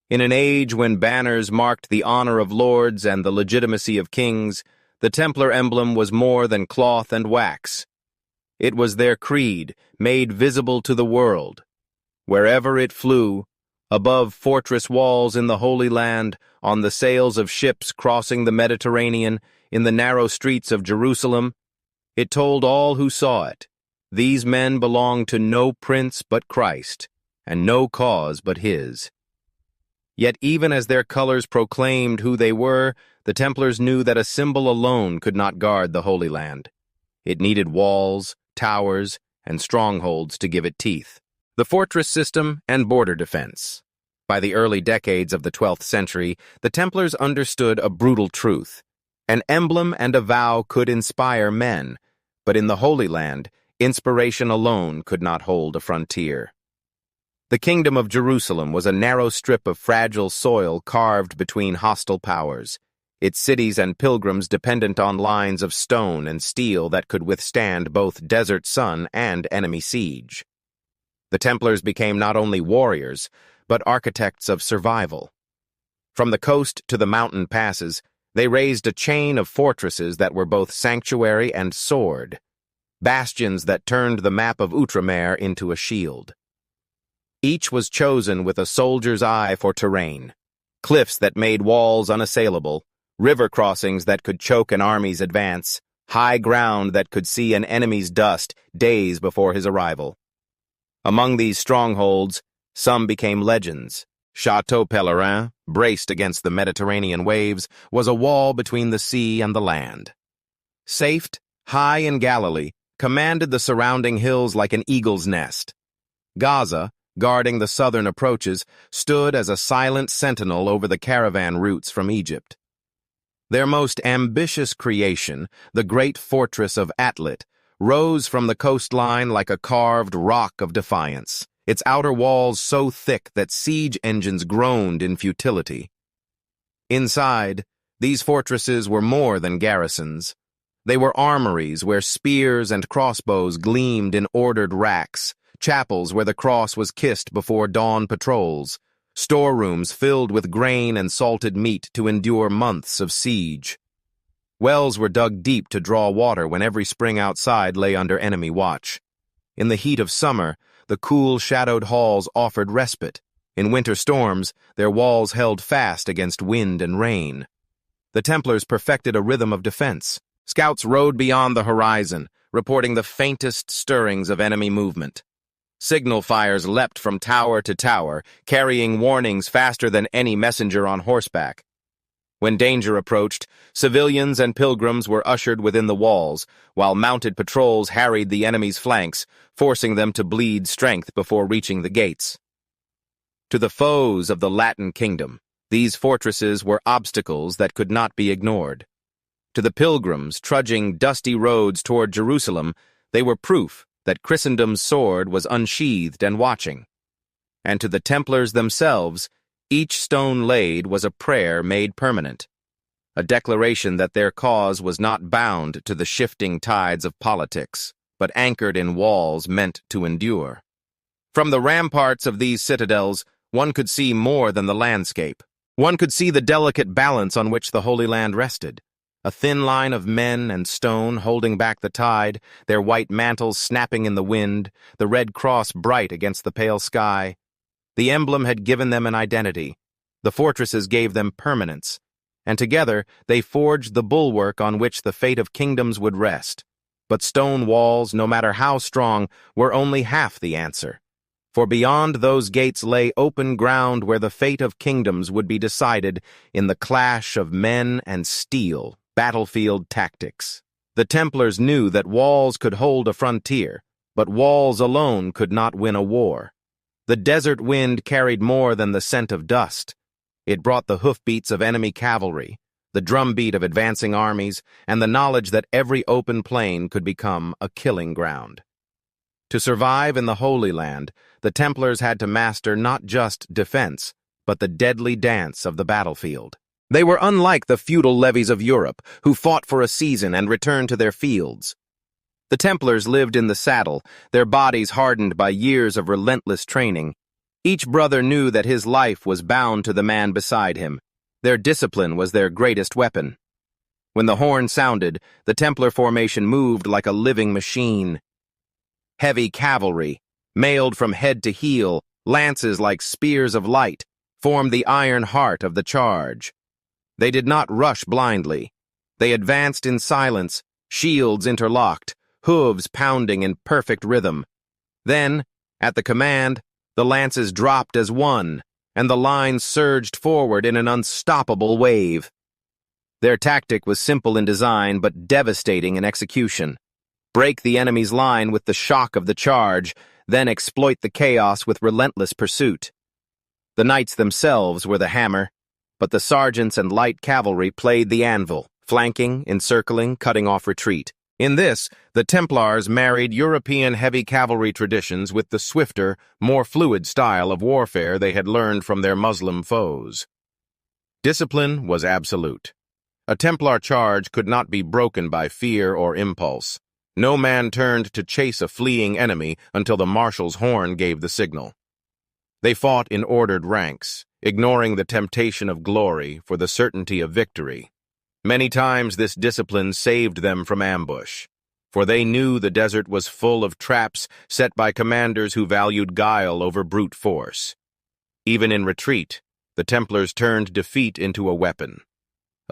In an age when banners marked the honor of lords and the legitimacy of kings, the Templar emblem was more than cloth and wax. It was their creed, made visible to the world. Wherever it flew, Above fortress walls in the Holy Land, on the sails of ships crossing the Mediterranean, in the narrow streets of Jerusalem, it told all who saw it, these men belong to no prince but Christ, and no cause but his. Yet even as their colors proclaimed who they were, the Templars knew that a symbol alone could not guard the Holy Land. It needed walls, towers, and strongholds to give it teeth. The fortress system and border defense. By the early decades of the 12th century, the Templars understood a brutal truth. An emblem and a vow could inspire men, but in the Holy Land, inspiration alone could not hold a frontier. The Kingdom of Jerusalem was a narrow strip of fragile soil carved between hostile powers, its cities and pilgrims dependent on lines of stone and steel that could withstand both desert sun and enemy siege. The Templars became not only warriors, but architects of survival. From the coast to the mountain passes, they raised a chain of fortresses that were both sanctuary and sword, bastions that turned the map of Outremer into a shield. Each was chosen with a soldier's eye for terrain, cliffs that made walls unassailable, river crossings that could choke an army's advance, high ground that could see an enemy's dust days before his arrival. Among these strongholds, some became legends. Chateau Pèlerin, braced against the Mediterranean waves, was a wall between the sea and the land. Safed, high in Galilee, commanded the surrounding hills like an eagle's nest. Gaza, guarding the southern approaches, stood as a silent sentinel over the caravan routes from Egypt. Their most ambitious creation, the great fortress of Atlit, rose from the coastline like a carved rock of defiance, its outer walls so thick that siege engines groaned in futility. Inside, these fortresses were more than garrisons. They were armories where spears and crossbows gleamed in ordered racks, chapels where the cross was kissed before dawn patrols, storerooms filled with grain and salted meat to endure months of siege. Wells were dug deep to draw water when every spring outside lay under enemy watch. In the heat of summer, the cool, shadowed halls offered respite. In winter storms, their walls held fast against wind and rain. The Templars perfected a rhythm of defense. Scouts rode beyond the horizon, reporting the faintest stirrings of enemy movement. Signal fires leapt from tower to tower, carrying warnings faster than any messenger on horseback. When danger approached, civilians and pilgrims were ushered within the walls, while mounted patrols harried the enemy's flanks, forcing them to bleed strength before reaching the gates. To the foes of the Latin kingdom, these fortresses were obstacles that could not be ignored. To the pilgrims trudging dusty roads toward Jerusalem, they were proof that Christendom's sword was unsheathed and watching. And to the Templars themselves, each stone laid was a prayer made permanent, a declaration that their cause was not bound to the shifting tides of politics, but anchored in walls meant to endure. From the ramparts of these citadels, one could see more than the landscape. One could see the delicate balance on which the Holy Land rested. A thin line of men and stone holding back the tide, their white mantles snapping in the wind, the red cross bright against the pale sky. The emblem had given them an identity. The fortresses gave them permanence. And together they forged the bulwark on which the fate of kingdoms would rest. But stone walls, no matter how strong, were only half the answer. For beyond those gates lay open ground where the fate of kingdoms would be decided in the clash of men and steel. Battlefield tactics. The Templars knew that walls could hold a frontier, but walls alone could not win a war. The desert wind carried more than the scent of dust. It brought the hoofbeats of enemy cavalry, the drumbeat of advancing armies, and the knowledge that every open plain could become a killing ground. To survive in the Holy Land, the Templars had to master not just defense, but the deadly dance of the battlefield. They were unlike the feudal levies of Europe, who fought for a season and returned to their fields. The Templars lived in the saddle, their bodies hardened by years of relentless training. Each brother knew that his life was bound to the man beside him. Their discipline was their greatest weapon. When the horn sounded, the Templar formation moved like a living machine. Heavy cavalry, mailed from head to heel, Lances like spears of light formed the iron heart of the charge. They did not rush blindly. They advanced in silence, shields interlocked, hooves pounding in perfect rhythm. Then, at the command, the lances dropped as one, and the line surged forward in an unstoppable wave. Their tactic was simple in design but devastating in execution. Break the enemy's line with the shock of the charge, then exploit the chaos with relentless pursuit. The knights themselves were the hammer, but the sergeants and light cavalry played the anvil, flanking, encircling, cutting off retreat. In this, the Templars married European heavy cavalry traditions with the swifter, more fluid style of warfare they had learned from their Muslim foes. Discipline was absolute. A Templar charge could not be broken by fear or impulse. No man turned to chase a fleeing enemy until the marshal's horn gave the signal. They fought in ordered ranks, ignoring the temptation of glory for the certainty of victory. Many times this discipline saved them from ambush, for they knew the desert was full of traps set by commanders who valued guile over brute force. Even in retreat, the Templars turned defeat into a weapon.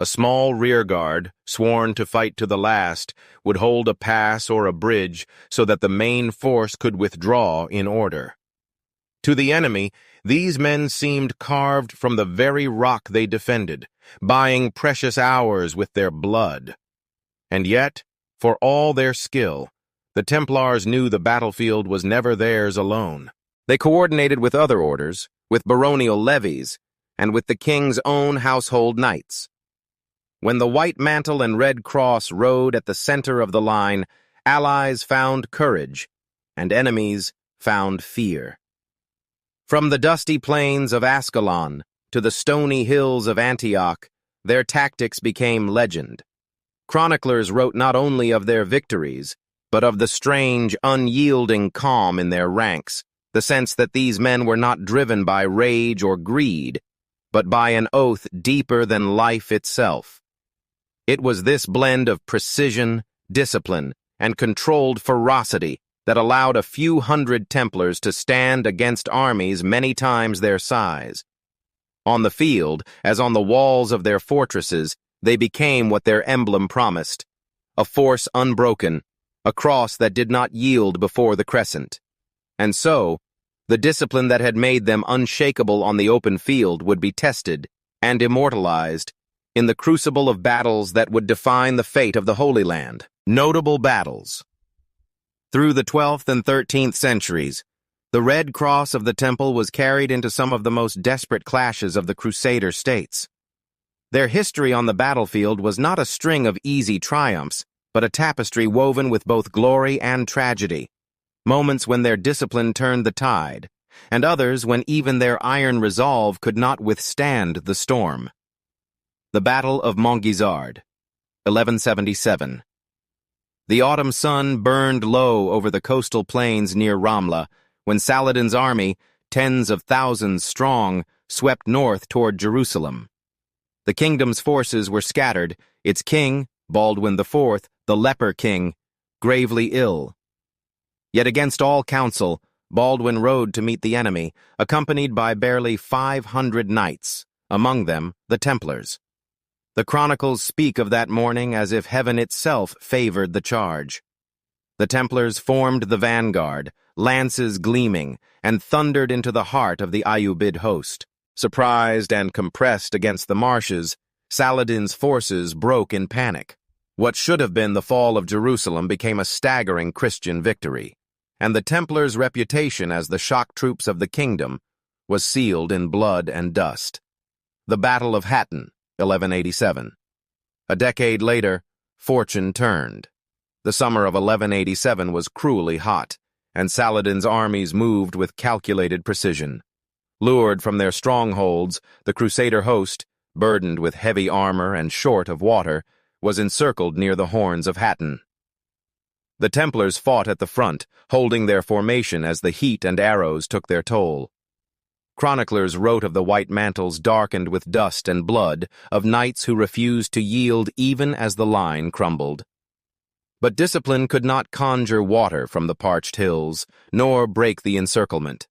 A small rearguard, sworn to fight to the last, would hold a pass or a bridge so that the main force could withdraw in order. To the enemy, these men seemed carved from the very rock they defended, buying precious hours with their blood. And yet, for all their skill, the Templars knew the battlefield was never theirs alone. They coordinated with other orders, with baronial levies, and with the king's own household knights. When the White Mantle and Red Cross rode at the center of the line, allies found courage, and enemies found fear. From the dusty plains of Ascalon to the stony hills of Antioch, their tactics became legend. Chroniclers wrote not only of their victories, but of the strange, unyielding calm in their ranks, the sense that these men were not driven by rage or greed, but by an oath deeper than life itself. It was this blend of precision, discipline, and controlled ferocity that allowed a few hundred Templars to stand against armies many times their size. On the field, as on the walls of their fortresses, they became what their emblem promised: a force unbroken, a cross that did not yield before the crescent. And so, the discipline that had made them unshakable on the open field would be tested and immortalized in the crucible of battles that would define the fate of the Holy Land. Notable battles. Through the 12th and 13th centuries, the Red Cross of the Temple was carried into some of the most desperate clashes of the Crusader states. Their history on the battlefield was not a string of easy triumphs, but a tapestry woven with both glory and tragedy. Moments when their discipline turned the tide, and others when even their iron resolve could not withstand the storm. The Battle of Montgisard, 1177. The autumn sun burned low over the coastal plains near Ramla when Saladin's army, tens of thousands strong, swept north toward Jerusalem. The kingdom's forces were scattered, its king, Baldwin IV, the leper king, gravely ill. Yet against all counsel, Baldwin rode to meet the enemy, accompanied by barely 500 knights, among them the Templars. The chronicles speak of that morning as if heaven itself favored the charge. The Templars formed the vanguard, lances gleaming, and thundered into the heart of the Ayyubid host. Surprised and compressed against the marshes, Saladin's forces broke in panic. What should have been the fall of Jerusalem became a staggering Christian victory, and the Templars' reputation as the shock troops of the kingdom was sealed in blood and dust. The Battle of Hattin, 1187. A decade later, fortune turned. The summer of 1187 was cruelly hot, and Saladin's armies moved with calculated precision. Lured from their strongholds, the Crusader host, burdened with heavy armor and short of water, was encircled near the horns of Hattin. The Templars fought at the front, holding their formation as the heat and arrows took their toll. Chroniclers wrote of the white mantles darkened with dust and blood, of knights who refused to yield even as the line crumbled. But discipline could not conjure water from the parched hills, nor break the encirclement.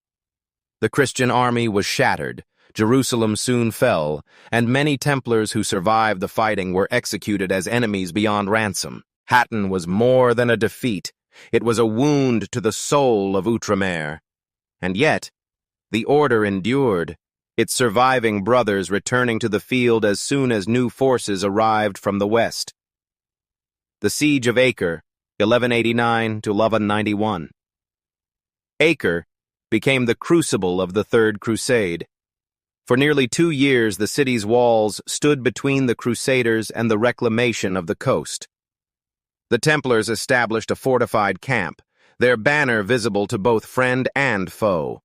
The Christian army was shattered, Jerusalem soon fell, and many Templars who survived the fighting were executed as enemies beyond ransom. Hatton was more than a defeat. It was a wound to the soul of Outremer. And yet, the order endured, its surviving brothers returning to the field as soon as new forces arrived from the west. The Siege of Acre, 1189 to 1191. Acre became the crucible of the Third Crusade. For nearly 2 years, the city's walls stood between the Crusaders and the reclamation of the coast. The Templars established a fortified camp, their banner visible to both friend and foe.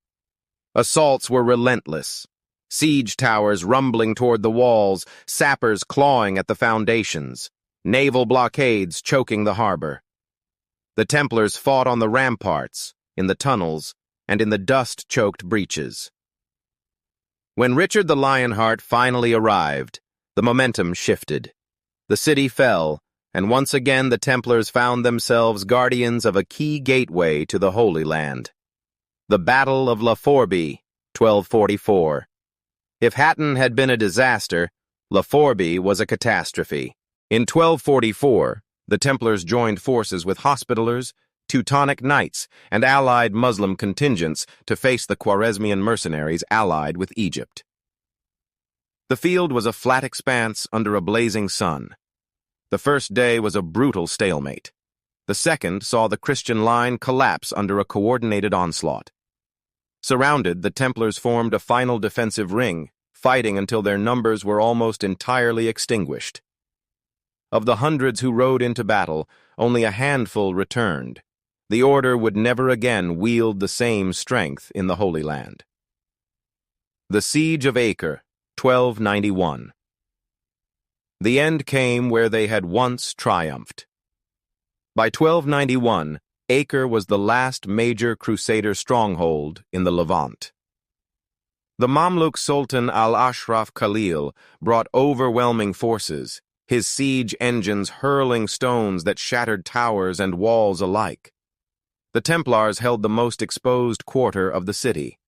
Assaults were relentless, siege towers rumbling toward the walls, sappers clawing at the foundations, naval blockades choking the harbor. The Templars fought on the ramparts, in the tunnels, and in the dust-choked breaches. When Richard the Lionheart finally arrived, the momentum shifted. The city fell, and once again the Templars found themselves guardians of a key gateway to the Holy Land. The Battle of La Fourby, 1244. If Hatton had been a disaster, La Fourby was a catastrophe. In 1244, the Templars joined forces with Hospitallers, Teutonic Knights, and allied Muslim contingents to face the Khwarezmian mercenaries allied with Egypt. The field was a flat expanse under a blazing sun. The first day was a brutal stalemate. The second saw the Christian line collapse under a coordinated onslaught. Surrounded, the Templars formed a final defensive ring, fighting until their numbers were almost entirely extinguished. Of the hundreds who rode into battle, only a handful returned. The order would never again wield the same strength in the Holy Land. The Siege of Acre, 1291. The end came where they had once triumphed. By 1291, Acre was the last major Crusader stronghold in the Levant. The Mamluk Sultan al-Ashraf Khalil brought overwhelming forces, his siege engines hurling stones that shattered towers and walls alike. The Templars held the most exposed quarter of the city.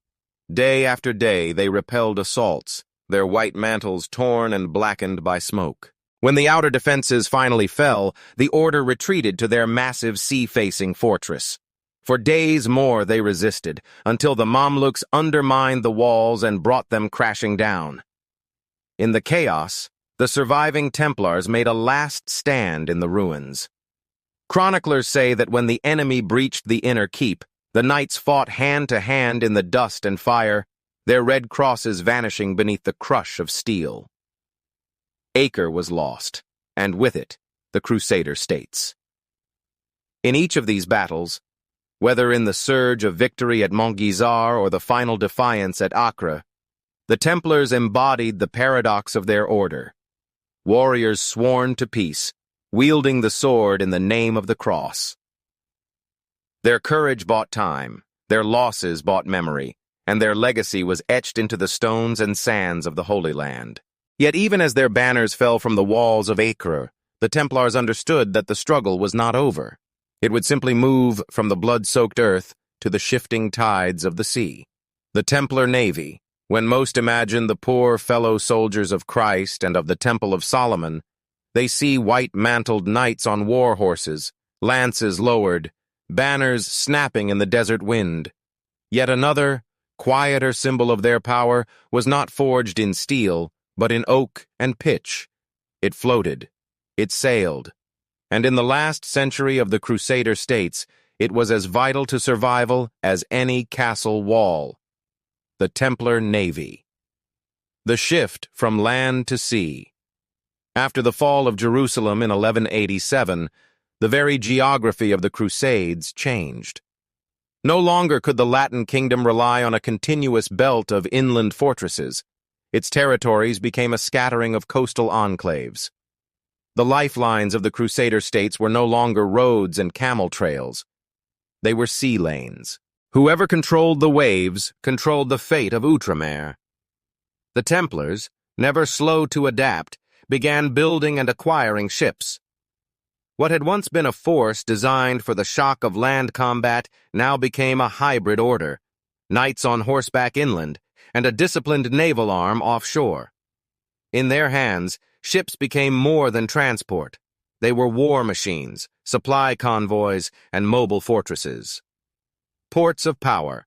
Day after day they repelled assaults, their white mantles torn and blackened by smoke. When the outer defenses finally fell, the order retreated to their massive sea-facing fortress. For days more they resisted, until the Mamluks undermined the walls and brought them crashing down. In the chaos, the surviving Templars made a last stand in the ruins. Chroniclers say that when the enemy breached the inner keep, the knights fought hand-to-hand in the dust and fire, their red crosses vanishing beneath the crush of steel. Acre was lost, and with it, the Crusader states. In each of these battles, whether in the surge of victory at Montgizar or the final defiance at Acre, the Templars embodied the paradox of their order. Warriors sworn to peace, wielding the sword in the name of the cross. Their courage bought time, their losses bought memory, and their legacy was etched into the stones and sands of the Holy Land. Yet even as their banners fell from the walls of Acre, the Templars understood that the struggle was not over. It would simply move from the blood-soaked earth to the shifting tides of the sea. The Templar Navy, when most imagine the poor fellow soldiers of Christ and of the Temple of Solomon, they see white-mantled knights on war horses, lances lowered, banners snapping in the desert wind. Yet another, quieter symbol of their power was not forged in steel, but in oak and pitch. It floated, it sailed, and in the last century of the Crusader states, it was as vital to survival as any castle wall. The Templar Navy. The shift from land to sea. After the fall of Jerusalem in 1187, the very geography of the Crusades changed. No longer could the Latin kingdom rely on a continuous belt of inland fortresses. Its territories became a scattering of coastal enclaves. The lifelines of the Crusader states were no longer roads and camel trails. They were sea lanes. Whoever controlled the waves controlled the fate of Outremer. The Templars, never slow to adapt, began building and acquiring ships. What had once been a force designed for the shock of land combat now became a hybrid order, knights on horseback inland, and a disciplined naval arm offshore. In their hands, ships became more than transport. They were war machines, supply convoys, and mobile fortresses. Ports of power.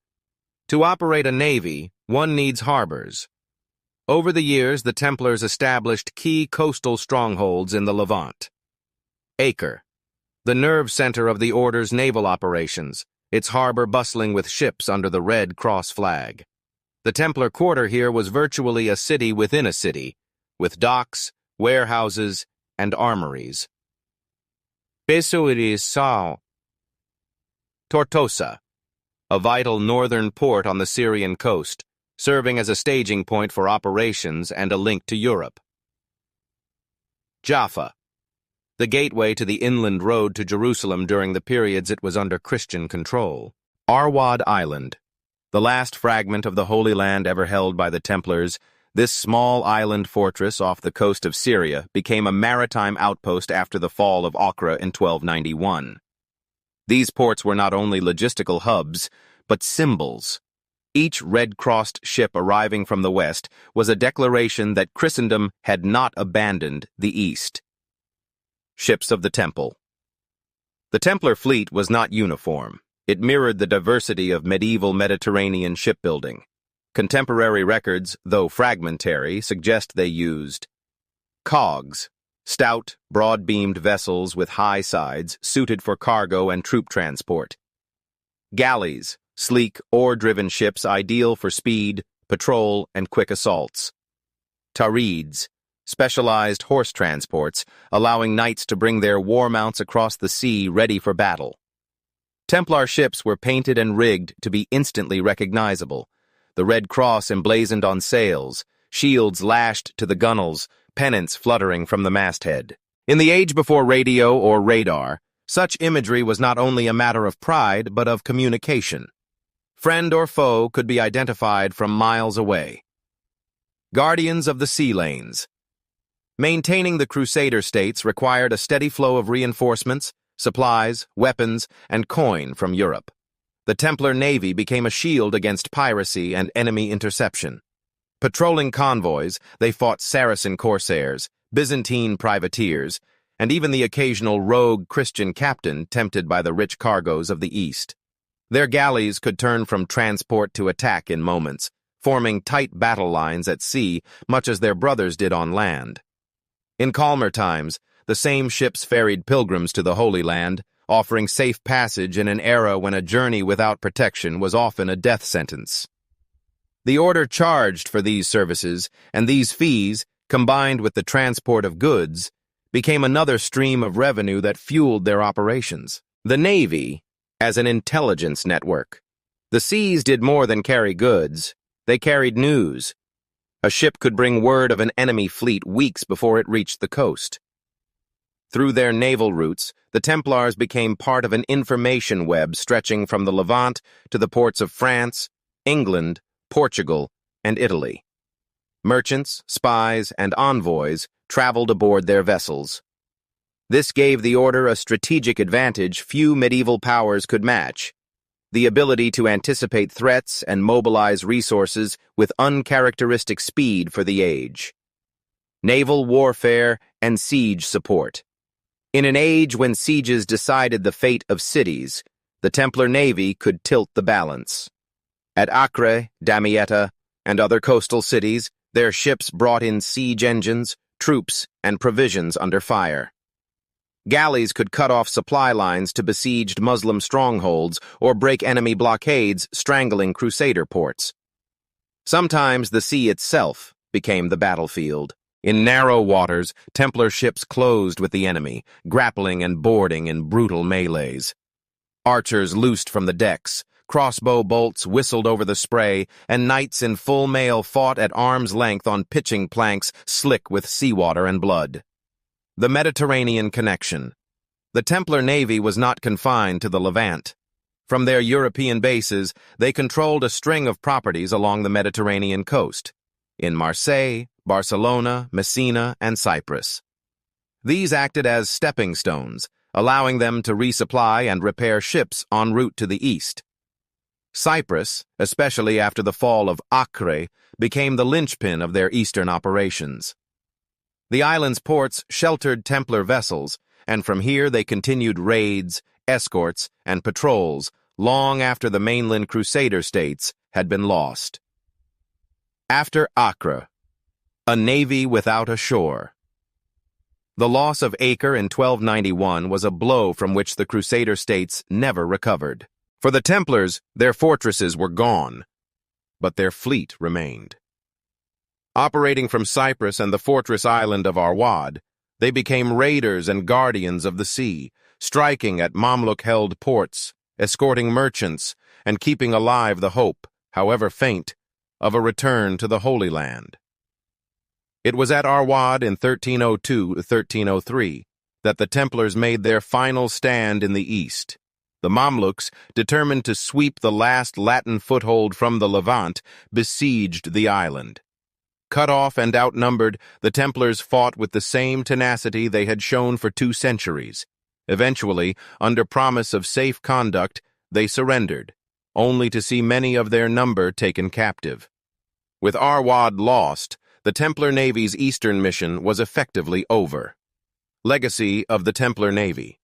To operate a navy, one needs harbors. Over the years, the Templars established key coastal strongholds in the Levant. Acre, the nerve center of the Order's naval operations, its harbor bustling with ships under the Red Cross flag. The Templar quarter here was virtually a city within a city, with docks, warehouses, and armories. Dissolution. Tortosa, a vital northern port on the Syrian coast, serving as a staging point for operations and a link to Europe. Jaffa, the gateway to the inland road to Jerusalem during the periods it was under Christian control. Arwad Island, the last fragment of the Holy Land ever held by the Templars, this small island fortress off the coast of Syria became a maritime outpost after the fall of Acre in 1291. These ports were not only logistical hubs, but symbols. Each red-crossed ship arriving from the west was a declaration that Christendom had not abandoned the East. Ships of the Temple. The Templar fleet was not uniform. It mirrored the diversity of medieval Mediterranean shipbuilding. Contemporary records, though fragmentary, suggest they used cogs, stout, broad-beamed vessels with high sides suited for cargo and troop transport. Galleys, sleek, oar-driven ships ideal for speed, patrol, and quick assaults. Tarids, specialized horse transports, allowing knights to bring their war mounts across the sea ready for battle. Templar ships were painted and rigged to be instantly recognizable. The Red Cross emblazoned on sails, shields lashed to the gunwales, pennants fluttering from the masthead. In the age before radio or radar, such imagery was not only a matter of pride, but of communication. Friend or foe could be identified from miles away. Guardians of the sea lanes. Maintaining the Crusader states required a steady flow of reinforcements, supplies, weapons, and coin from Europe. The Templar navy became a shield against piracy and enemy interception. Patrolling convoys, they fought Saracen corsairs, Byzantine privateers, and even the occasional rogue Christian captain tempted by the rich cargoes of the East. Their galleys could turn from transport to attack in moments, forming tight battle lines at sea, much as their brothers did on land. In calmer times, the same ships ferried pilgrims to the Holy Land, offering safe passage in an era when a journey without protection was often a death sentence. The Order charged for these services, and these fees, combined with the transport of goods, became another stream of revenue that fueled their operations. The Navy, as an intelligence network. The seas did more than carry goods. They carried news. A ship could bring word of an enemy fleet weeks before it reached the coast. Through their naval routes, the Templars became part of an information web stretching from the Levant to the ports of France, England, Portugal, and Italy. Merchants, spies, and envoys traveled aboard their vessels. This gave the Order a strategic advantage few medieval powers could match: the ability to anticipate threats and mobilize resources with uncharacteristic speed for the age. Naval warfare and siege support. In an age when sieges decided the fate of cities, the Templar navy could tilt the balance. At Acre, Damietta, and other coastal cities, their ships brought in siege engines, troops, and provisions under fire. Galleys could cut off supply lines to besieged Muslim strongholds or break enemy blockades, strangling Crusader ports. Sometimes the sea itself became the battlefield. In narrow waters, Templar ships closed with the enemy, grappling and boarding in brutal melees. Archers loosed from the decks, crossbow bolts whistled over the spray, and knights in full mail fought at arm's length on pitching planks slick with seawater and blood. The Mediterranean connection. The Templar navy was not confined to the Levant. From their European bases, they controlled a string of properties along the Mediterranean coast, in Marseille, Barcelona, Messina, and Cyprus. These acted as stepping stones, allowing them to resupply and repair ships en route to the east. Cyprus, especially after the fall of Acre, became the linchpin of their eastern operations. The island's ports sheltered Templar vessels, and from here they continued raids, escorts, and patrols long after the mainland Crusader states had been lost. After Acre, a navy without a shore. The loss of Acre in 1291 was a blow from which the Crusader states never recovered. For the Templars, their fortresses were gone, but their fleet remained. Operating from Cyprus and the fortress island of Arwad, they became raiders and guardians of the sea, striking at Mamluk-held ports, escorting merchants, and keeping alive the hope, however faint, of a return to the Holy Land. It was at Arwad in 1302-1303 that the Templars made their final stand in the east. The Mamluks, determined to sweep the last Latin foothold from the Levant, besieged the island. Cut off and outnumbered, the Templars fought with the same tenacity they had shown for 2 centuries. Eventually, under promise of safe conduct, they surrendered, only to see many of their number taken captive. With Arwad lost, the Templar Navy's eastern mission was effectively over. Legacy of the Templar Navy.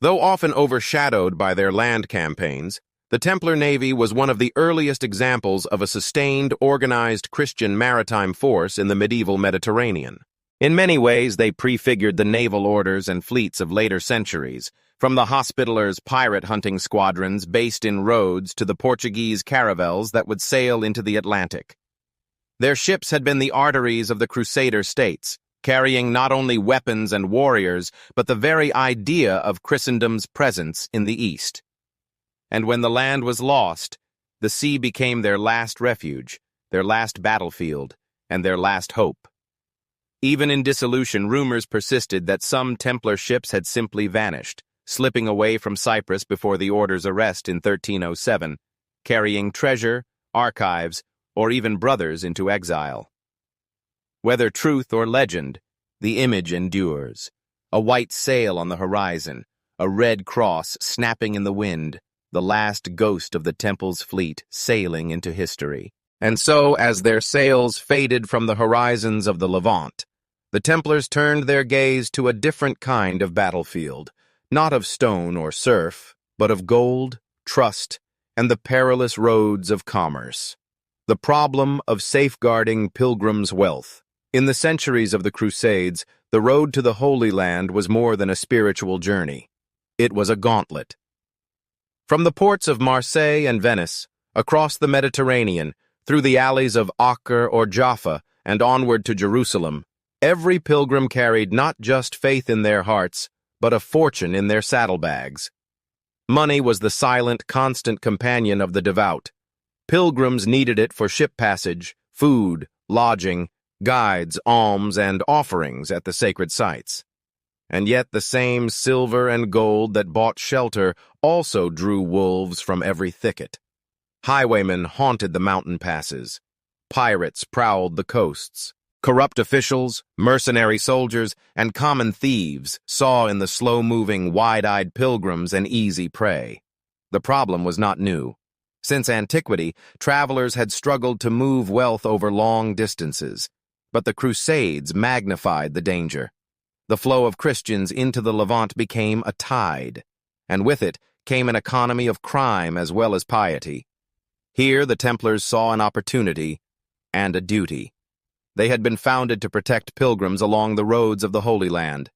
Though often overshadowed by their land campaigns, the Templar Navy was one of the earliest examples of a sustained, organized Christian maritime force in the medieval Mediterranean. In many ways, they prefigured the naval orders and fleets of later centuries, from the Hospitallers' pirate-hunting squadrons based in Rhodes to the Portuguese caravels that would sail into the Atlantic. Their ships had been the arteries of the Crusader states, carrying not only weapons and warriors, but the very idea of Christendom's presence in the East. And when the land was lost, the sea became their last refuge, their last battlefield, and their last hope. Even in Dissolution, rumors persisted that some Templar ships had simply vanished, slipping away from Cyprus before the order's arrest in 1307, carrying treasure, archives, or even brothers into exile. Whether truth or legend, the image endures. A white sail on the horizon, a red cross snapping in the wind, the last ghost of the Temple's fleet sailing into history. And so, as their sails faded from the horizons of the Levant, the Templars turned their gaze to a different kind of battlefield, not of stone or surf, but of gold, trust, and the perilous roads of commerce. The problem of safeguarding pilgrims' wealth. In the centuries of the Crusades, the road to the Holy Land was more than a spiritual journey. It was a gauntlet. From the ports of Marseille and Venice, across the Mediterranean, through the alleys of Acre or Jaffa, and onward to Jerusalem, every pilgrim carried not just faith in their hearts, but a fortune in their saddlebags. Money was the silent, constant companion of the devout. Pilgrims needed it for ship passage, food, lodging, guides, alms, and offerings at the sacred sites. And yet the same silver and gold that bought shelter also drew wolves from every thicket. Highwaymen haunted the mountain passes. Pirates prowled the coasts. Corrupt officials, mercenary soldiers, and common thieves saw in the slow-moving, wide-eyed pilgrims an easy prey. The problem was not new. Since antiquity, travelers had struggled to move wealth over long distances. But the Crusades magnified the danger. The flow of Christians into the Levant became a tide, and with it came an economy of crime as well as piety. Here the Templars saw an opportunity and a duty. They had been founded to protect pilgrims along the roads of the Holy Land.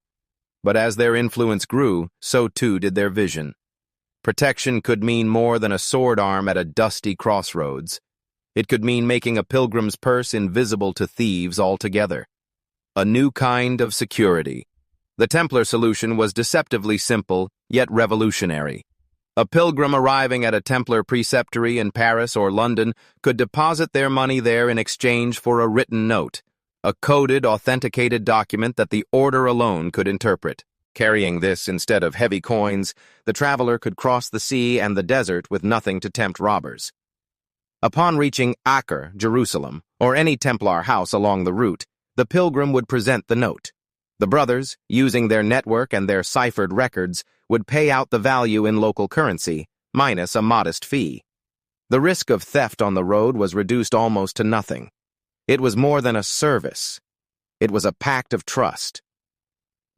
But as their influence grew, so too did their vision. Protection could mean more than a sword arm at a dusty crossroads. It could mean making a pilgrim's purse invisible to thieves altogether. A new kind of security. The Templar solution was deceptively simple, yet revolutionary. A pilgrim arriving at a Templar preceptory in Paris or London could deposit their money there in exchange for a written note, a coded, authenticated document that the order alone could interpret. Carrying this instead of heavy coins, the traveler could cross the sea and the desert with nothing to tempt robbers. Upon reaching Acre, Jerusalem, or any Templar house along the route, the pilgrim would present the note. The brothers, using their network and their ciphered records, would pay out the value in local currency, minus a modest fee. The risk of theft on the road was reduced almost to nothing. It was more than a service. It was a pact of trust.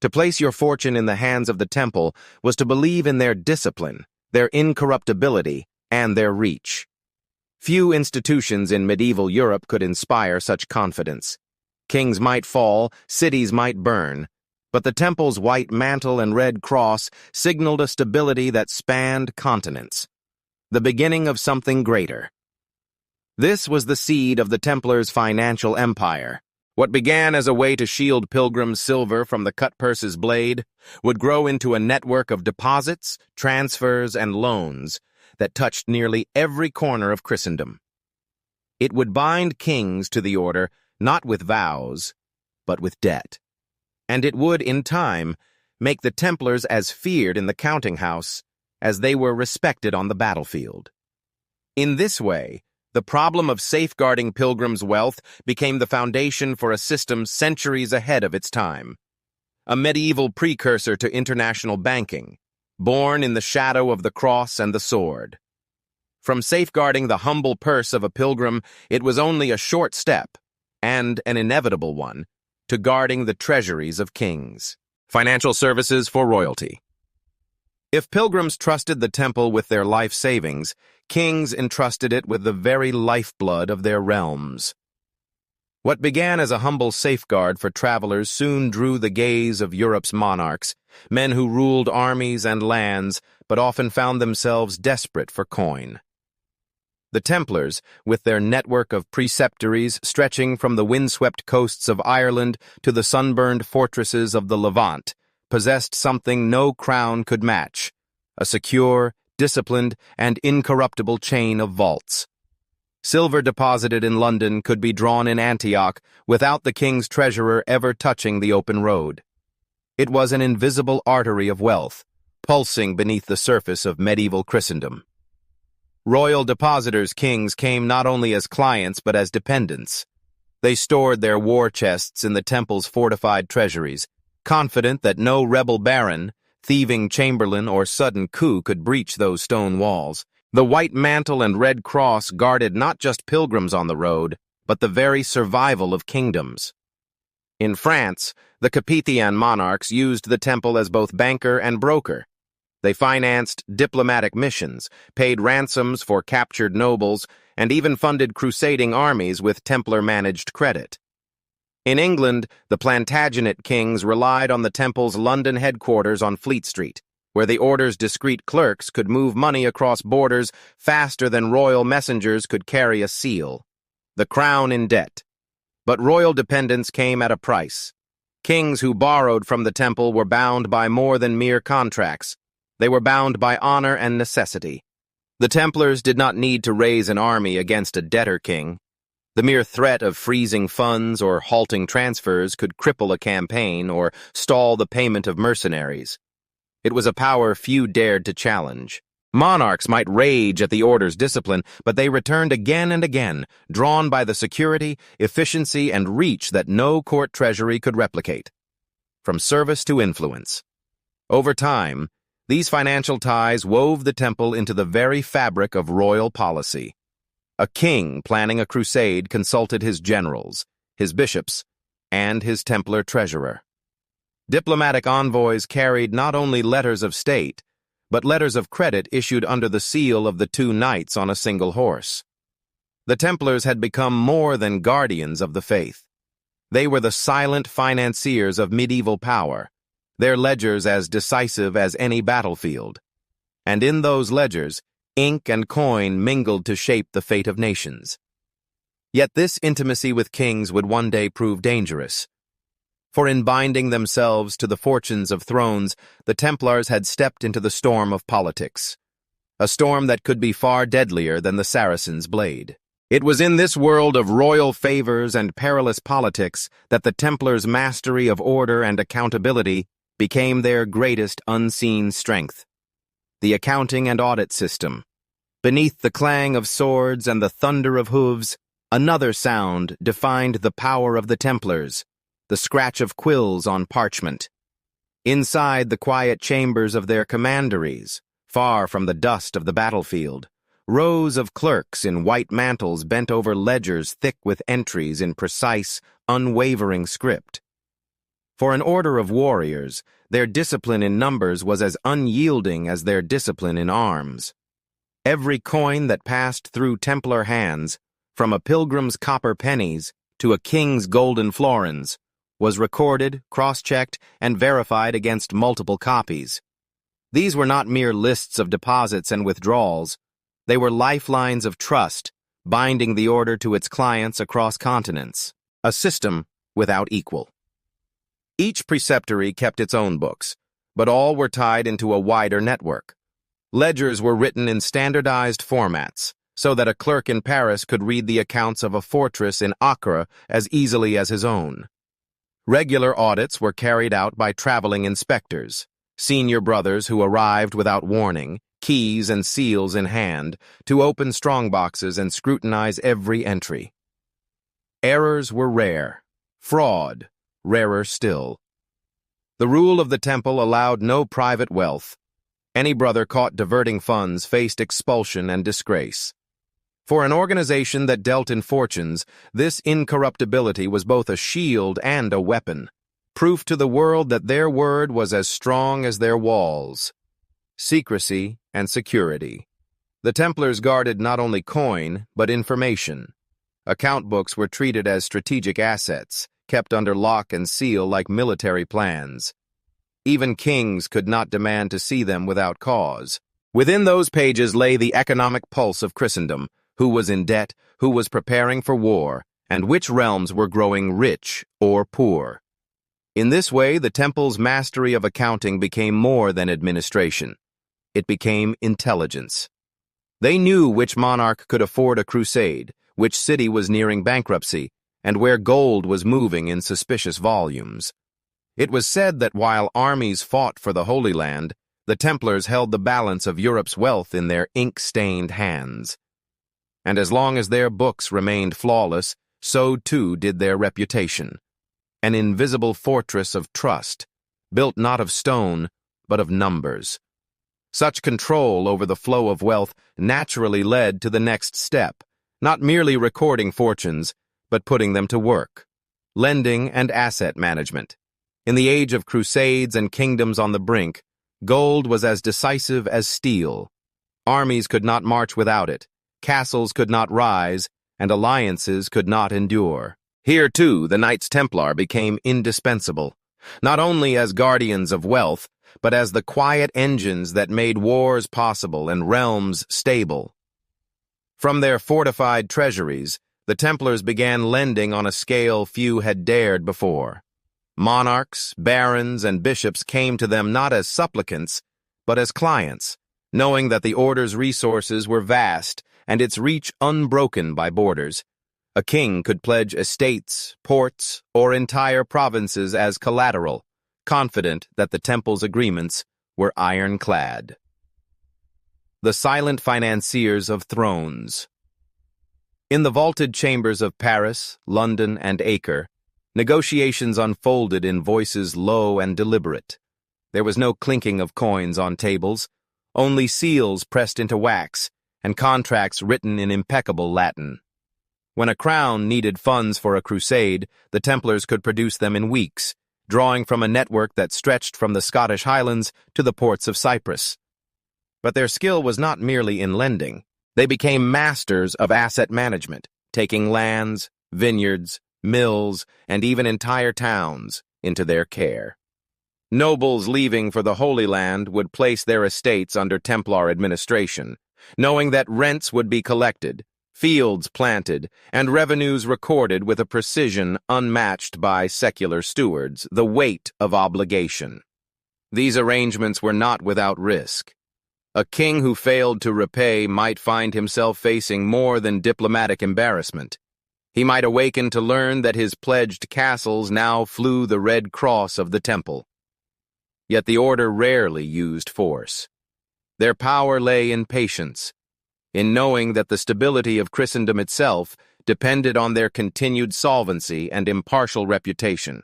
To place your fortune in the hands of the temple was to believe in their discipline, their incorruptibility, and their reach. Few institutions in medieval Europe could inspire such confidence. Kings might fall, cities might burn, but the temple's white mantle and red cross signaled a stability that spanned continents, the beginning of something greater. This was the seed of the Templars' financial empire. What began as a way to shield pilgrims' silver from the cut-purse's blade would grow into a network of deposits, transfers, and loans that touched nearly every corner of Christendom. It would bind kings to the order not with vows, but with debt. And it would, in time, make the Templars as feared in the counting house as they were respected on the battlefield. In this way, the problem of safeguarding pilgrims' wealth became the foundation for a system centuries ahead of its time, a medieval precursor to international banking, born in the shadow of the cross and the sword. From safeguarding the humble purse of a pilgrim, it was only a short step, and an inevitable one, to guarding the treasuries of kings. Financial services for royalty. If pilgrims trusted the temple with their life savings, kings entrusted it with the very lifeblood of their realms. What began as a humble safeguard for travelers soon drew the gaze of Europe's monarchs, men who ruled armies and lands, but often found themselves desperate for coin. The Templars, with their network of preceptories stretching from the windswept coasts of Ireland to the sunburned fortresses of the Levant, possessed something no crown could match, a secure, disciplined, and incorruptible chain of vaults. Silver deposited in London could be drawn in Antioch without the king's treasurer ever touching the open road. It was an invisible artery of wealth, pulsing beneath the surface of medieval Christendom. Royal depositors' kings came not only as clients but as dependents. They stored their war chests in the temple's fortified treasuries, confident that no rebel baron, thieving chamberlain, or sudden coup could breach those stone walls. The white mantle and red cross guarded not just pilgrims on the road, but the very survival of kingdoms. In France, the Capetian monarchs used the temple as both banker and broker. They financed diplomatic missions, paid ransoms for captured nobles, and even funded crusading armies with Templar-managed credit. In England, the Plantagenet kings relied on the temple's London headquarters on Fleet Street, where the order's discreet clerks could move money across borders faster than royal messengers could carry a seal. The crown in debt. But royal dependence came at a price. Kings who borrowed from the temple were bound by more than mere contracts. They were bound by honor and necessity. The Templars did not need to raise an army against a debtor king. The mere threat of freezing funds or halting transfers could cripple a campaign or stall the payment of mercenaries. It was a power few dared to challenge. Monarchs might rage at the order's discipline, but they returned again and again, drawn by the security, efficiency, and reach that no court treasury could replicate. From service to influence. Over time, these financial ties wove the temple into the very fabric of royal policy. A king planning a crusade consulted his generals, his bishops, and his Templar treasurer. Diplomatic envoys carried not only letters of state, but letters of credit issued under the seal of the two knights on a single horse. The Templars had become more than guardians of the faith. They were the silent financiers of medieval power, their ledgers as decisive as any battlefield. And in those ledgers, ink and coin mingled to shape the fate of nations. Yet this intimacy with kings would one day prove dangerous. For in binding themselves to the fortunes of thrones, the Templars had stepped into the storm of politics, a storm that could be far deadlier than the Saracen's blade. It was in this world of royal favors and perilous politics that the Templars' mastery of order and accountability became their greatest unseen strength. The accounting and audit system. Beneath the clang of swords and the thunder of hooves, another sound defined the power of the Templars, the scratch of quills on parchment. Inside the quiet chambers of their commanderies, far from the dust of the battlefield, Rows of clerks in white mantles bent over ledgers thick with entries in precise, unwavering script. For an order of warriors, their discipline in numbers was as unyielding as their discipline in arms. Every coin that passed through Templar hands, from a pilgrim's copper pennies to a king's golden florins, was recorded, cross-checked, and verified against multiple copies. These were not mere lists of deposits and withdrawals. They were lifelines of trust, binding the order to its clients across continents, a system without equal. Each preceptory kept its own books, but all were tied into a wider network. Ledgers were written in standardized formats, so that a clerk in Paris could read the accounts of a fortress in Acre as easily as his own. Regular audits were carried out by traveling inspectors, senior brothers who arrived without warning, keys and seals in hand, to open strongboxes and scrutinize every entry. Errors were rare, fraud rarer still. The rule of the temple allowed no private wealth. Any brother caught diverting funds faced expulsion and disgrace. For an organization that dealt in fortunes, this incorruptibility was both a shield and a weapon, proof to the world that their word was as strong as their walls. Secrecy and security. The Templars guarded not only coin, but information. Account books were treated as strategic assets, kept under lock and seal like military plans. Even kings could not demand to see them without cause. Within those pages lay the economic pulse of Christendom, who was in debt, who was preparing for war, and which realms were growing rich or poor. In this way, the temple's mastery of accounting became more than administration. It became intelligence. They knew which monarch could afford a crusade, which city was nearing bankruptcy, and where gold was moving in suspicious volumes. It was said that while armies fought for the Holy Land, the Templars held the balance of Europe's wealth in their ink-stained hands. And as long as their books remained flawless, so too did their reputation. An invisible fortress of trust, built not of stone, but of numbers. Such control over the flow of wealth naturally led to the next step, not merely recording fortunes, but putting them to work. Lending and asset management. In the age of crusades and kingdoms on the brink, gold was as decisive as steel. Armies could not march without it, castles could not rise, and alliances could not endure. Here, too, the Knights Templar became indispensable, not only as guardians of wealth, but as the quiet engines that made wars possible and realms stable. From their fortified treasuries, the Templars began lending on a scale few had dared before. Monarchs, barons, and bishops came to them not as supplicants, but as clients, knowing that the order's resources were vast and its reach unbroken by borders. A king could pledge estates, ports, or entire provinces as collateral, confident that the temple's agreements were ironclad. The silent financiers of thrones. In the vaulted chambers of Paris, London, and Acre, negotiations unfolded in voices low and deliberate. There was no clinking of coins on tables, only seals pressed into wax, and contracts written in impeccable Latin. When a crown needed funds for a crusade, the Templars could produce them in weeks, drawing from a network that stretched from the Scottish Highlands to the ports of Cyprus. But their skill was not merely in lending. They became masters of asset management, taking lands, vineyards, mills, and even entire towns into their care. Nobles leaving for the Holy Land would place their estates under Templar administration, knowing that rents would be collected, fields planted, and revenues recorded with a precision unmatched by secular stewards, the weight of obligation. These arrangements were not without risk. A king who failed to repay might find himself facing more than diplomatic embarrassment. He might awaken to learn that his pledged castles now flew the red cross of the temple. Yet the order rarely used force. Their power lay in patience, in knowing that the stability of Christendom itself depended on their continued solvency and impartial reputation.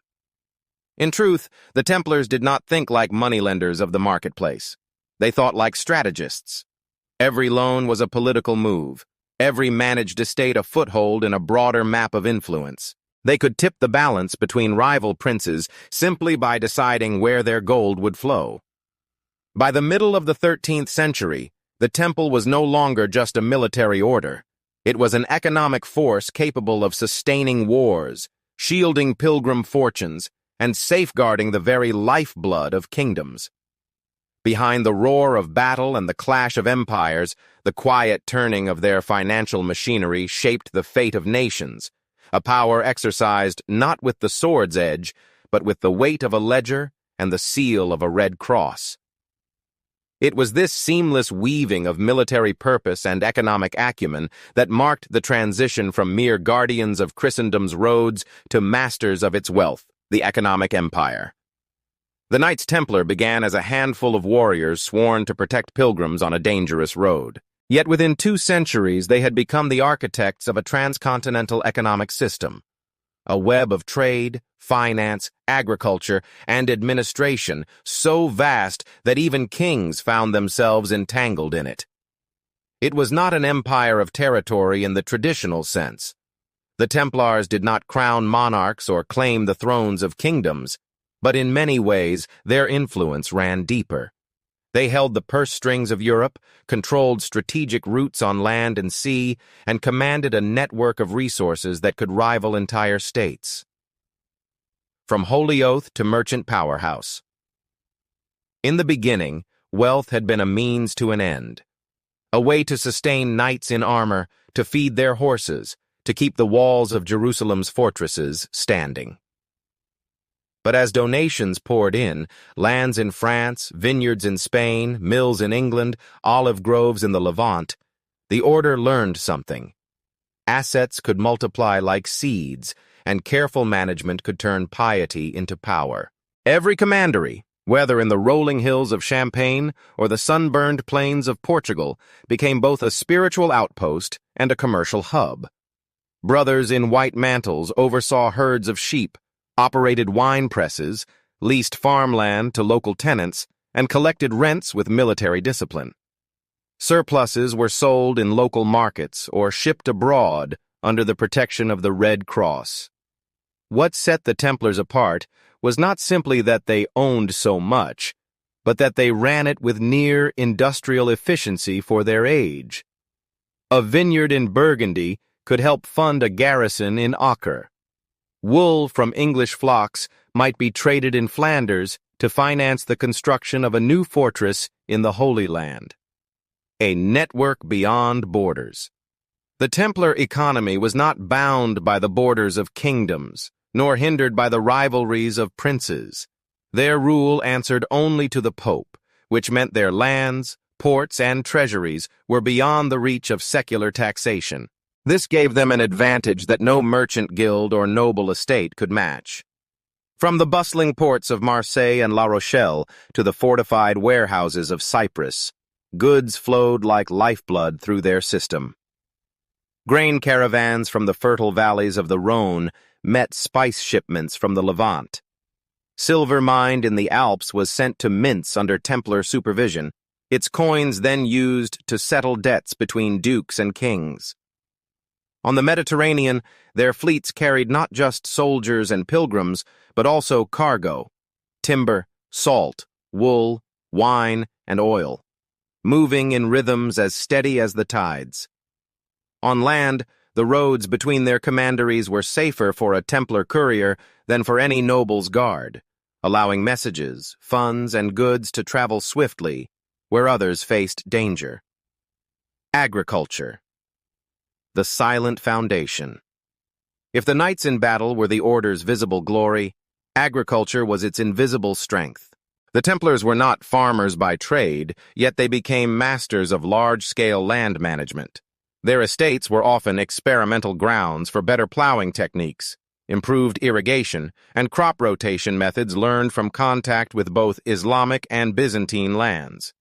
In truth, the Templars did not think like moneylenders of the marketplace. They thought like strategists. Every loan was a political move. Every managed estate a foothold in a broader map of influence. They could tip the balance between rival princes simply by deciding where their gold would flow. By the middle of the 13th century, the temple was no longer just a military order. It was an economic force capable of sustaining wars, shielding pilgrim fortunes, and safeguarding the very lifeblood of kingdoms. Behind the roar of battle and the clash of empires, the quiet turning of their financial machinery shaped the fate of nations, a power exercised not with the sword's edge, but with the weight of a ledger and the seal of a red cross. It was this seamless weaving of military purpose and economic acumen that marked the transition from mere guardians of Christendom's roads to masters of its wealth, the economic empire. The Knights Templar began as a handful of warriors sworn to protect pilgrims on a dangerous road. Yet within 2 centuries they had become the architects of a transcontinental economic system, a web of trade, finance, agriculture, and administration so vast that even kings found themselves entangled in it. It was not an empire of territory in the traditional sense. The Templars did not crown monarchs or claim the thrones of kingdoms, but in many ways their influence ran deeper. They held the purse strings of Europe, controlled strategic routes on land and sea, and commanded a network of resources that could rival entire states. From Holy Oath to merchant powerhouse. In the beginning, wealth had been a means to an end, a way to sustain knights in armor, to feed their horses, to keep the walls of Jerusalem's fortresses standing. But as donations poured in, lands in France, vineyards in Spain, mills in England, olive groves in the Levant, the order learned something. Assets could multiply like seeds, and careful management could turn piety into power. Every commandery, whether in the rolling hills of Champagne or the sunburned plains of Portugal, became both a spiritual outpost and a commercial hub. Brothers in white mantles oversaw herds of sheep, operated wine presses, leased farmland to local tenants, and collected rents with military discipline. Surpluses were sold in local markets or shipped abroad under the protection of the Red Cross. What set the Templars apart was not simply that they owned so much, but that they ran it with near industrial efficiency for their age. A vineyard in Burgundy could help fund a garrison in Acre. Wool from English flocks might be traded in Flanders to finance the construction of a new fortress in the Holy Land. A network beyond borders. The Templar economy was not bound by the borders of kingdoms, nor hindered by the rivalries of princes. Their rule answered only to the Pope, which meant their lands, ports, and treasuries were beyond the reach of secular taxation. This gave them an advantage that no merchant guild or noble estate could match. From the bustling ports of Marseille and La Rochelle to the fortified warehouses of Cyprus, goods flowed like lifeblood through their system. Grain caravans from the fertile valleys of the Rhône met spice shipments from the Levant. Silver mined in the Alps was sent to mints under Templar supervision, its coins then used to settle debts between dukes and kings. On the Mediterranean, their fleets carried not just soldiers and pilgrims, but also cargo, timber, salt, wool, wine, and oil, moving in rhythms as steady as the tides. On land, the roads between their commanderies were safer for a Templar courier than for any noble's guard, allowing messages, funds, and goods to travel swiftly where others faced danger. Agriculture. The silent foundation. If the knights in battle were the order's visible glory, agriculture was its invisible strength. The Templars were not farmers by trade, yet they became masters of large-scale land management. Their estates were often experimental grounds for better plowing techniques, improved irrigation, and crop rotation methods learned from contact with both Islamic and Byzantine lands.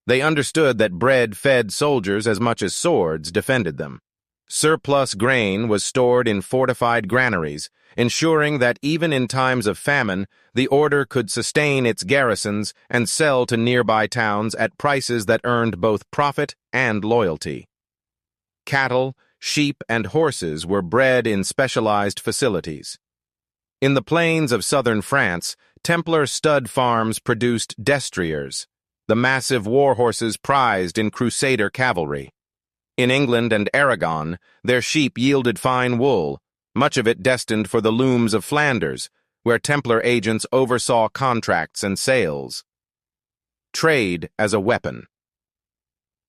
They understood that bread fed soldiers as much as swords defended them. Surplus grain was stored in fortified granaries, ensuring that even in times of famine, the order could sustain its garrisons and sell to nearby towns at prices that earned both profit and loyalty. Cattle, sheep, and horses were bred in specialized facilities. In the plains of southern France, Templar stud farms produced destriers, the massive war horses prized in Crusader cavalry. In England and Aragon, their sheep yielded fine wool, much of it destined for the looms of Flanders, where Templar agents oversaw contracts and sales. Trade as a weapon.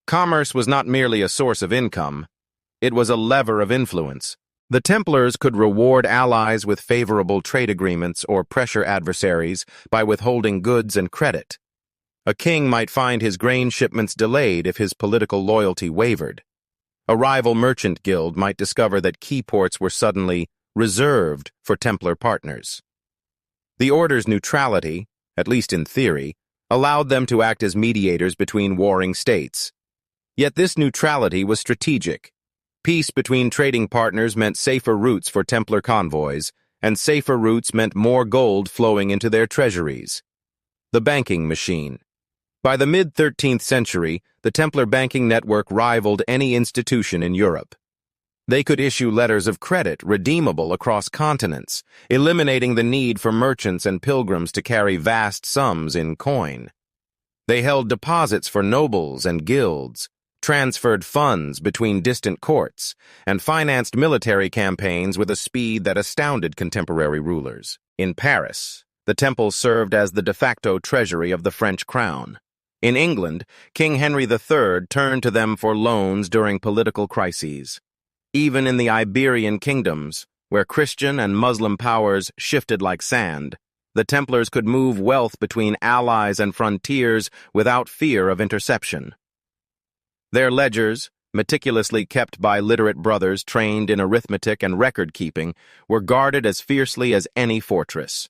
Commerce was not merely a source of income, it was a lever of influence. The Templars could reward allies with favorable trade agreements or pressure adversaries by withholding goods and credit. A king might find his grain shipments delayed if his political loyalty wavered. A rival merchant guild might discover that key ports were suddenly reserved for Templar partners. The order's neutrality, at least in theory, allowed them to act as mediators between warring states. Yet this neutrality was strategic. Peace between trading partners meant safer routes for Templar convoys, and safer routes meant more gold flowing into their treasuries. The banking machine. By the mid-13th century, the Templar banking network rivaled any institution in Europe. They could issue letters of credit redeemable across continents, eliminating the need for merchants and pilgrims to carry vast sums in coin. They held deposits for nobles and guilds, transferred funds between distant courts, and financed military campaigns with a speed that astounded contemporary rulers. In Paris, the temple served as the de facto treasury of the French crown. In England, King Henry III turned to them for loans during political crises. Even in the Iberian kingdoms, where Christian and Muslim powers shifted like sand, the Templars could move wealth between allies and frontiers without fear of interception. Their ledgers, meticulously kept by literate brothers trained in arithmetic and record-keeping, were guarded as fiercely as any fortress.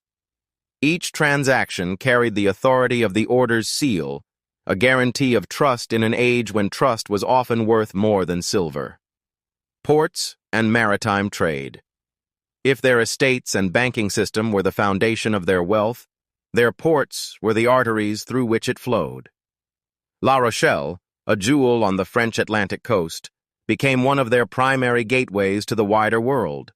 Each transaction carried the authority of the order's seal, a guarantee of trust in an age when trust was often worth more than silver. Ports and maritime trade. If their estates and banking system were the foundation of their wealth, their ports were the arteries through which it flowed. La Rochelle, a jewel on the French Atlantic coast, became one of their primary gateways to the wider world.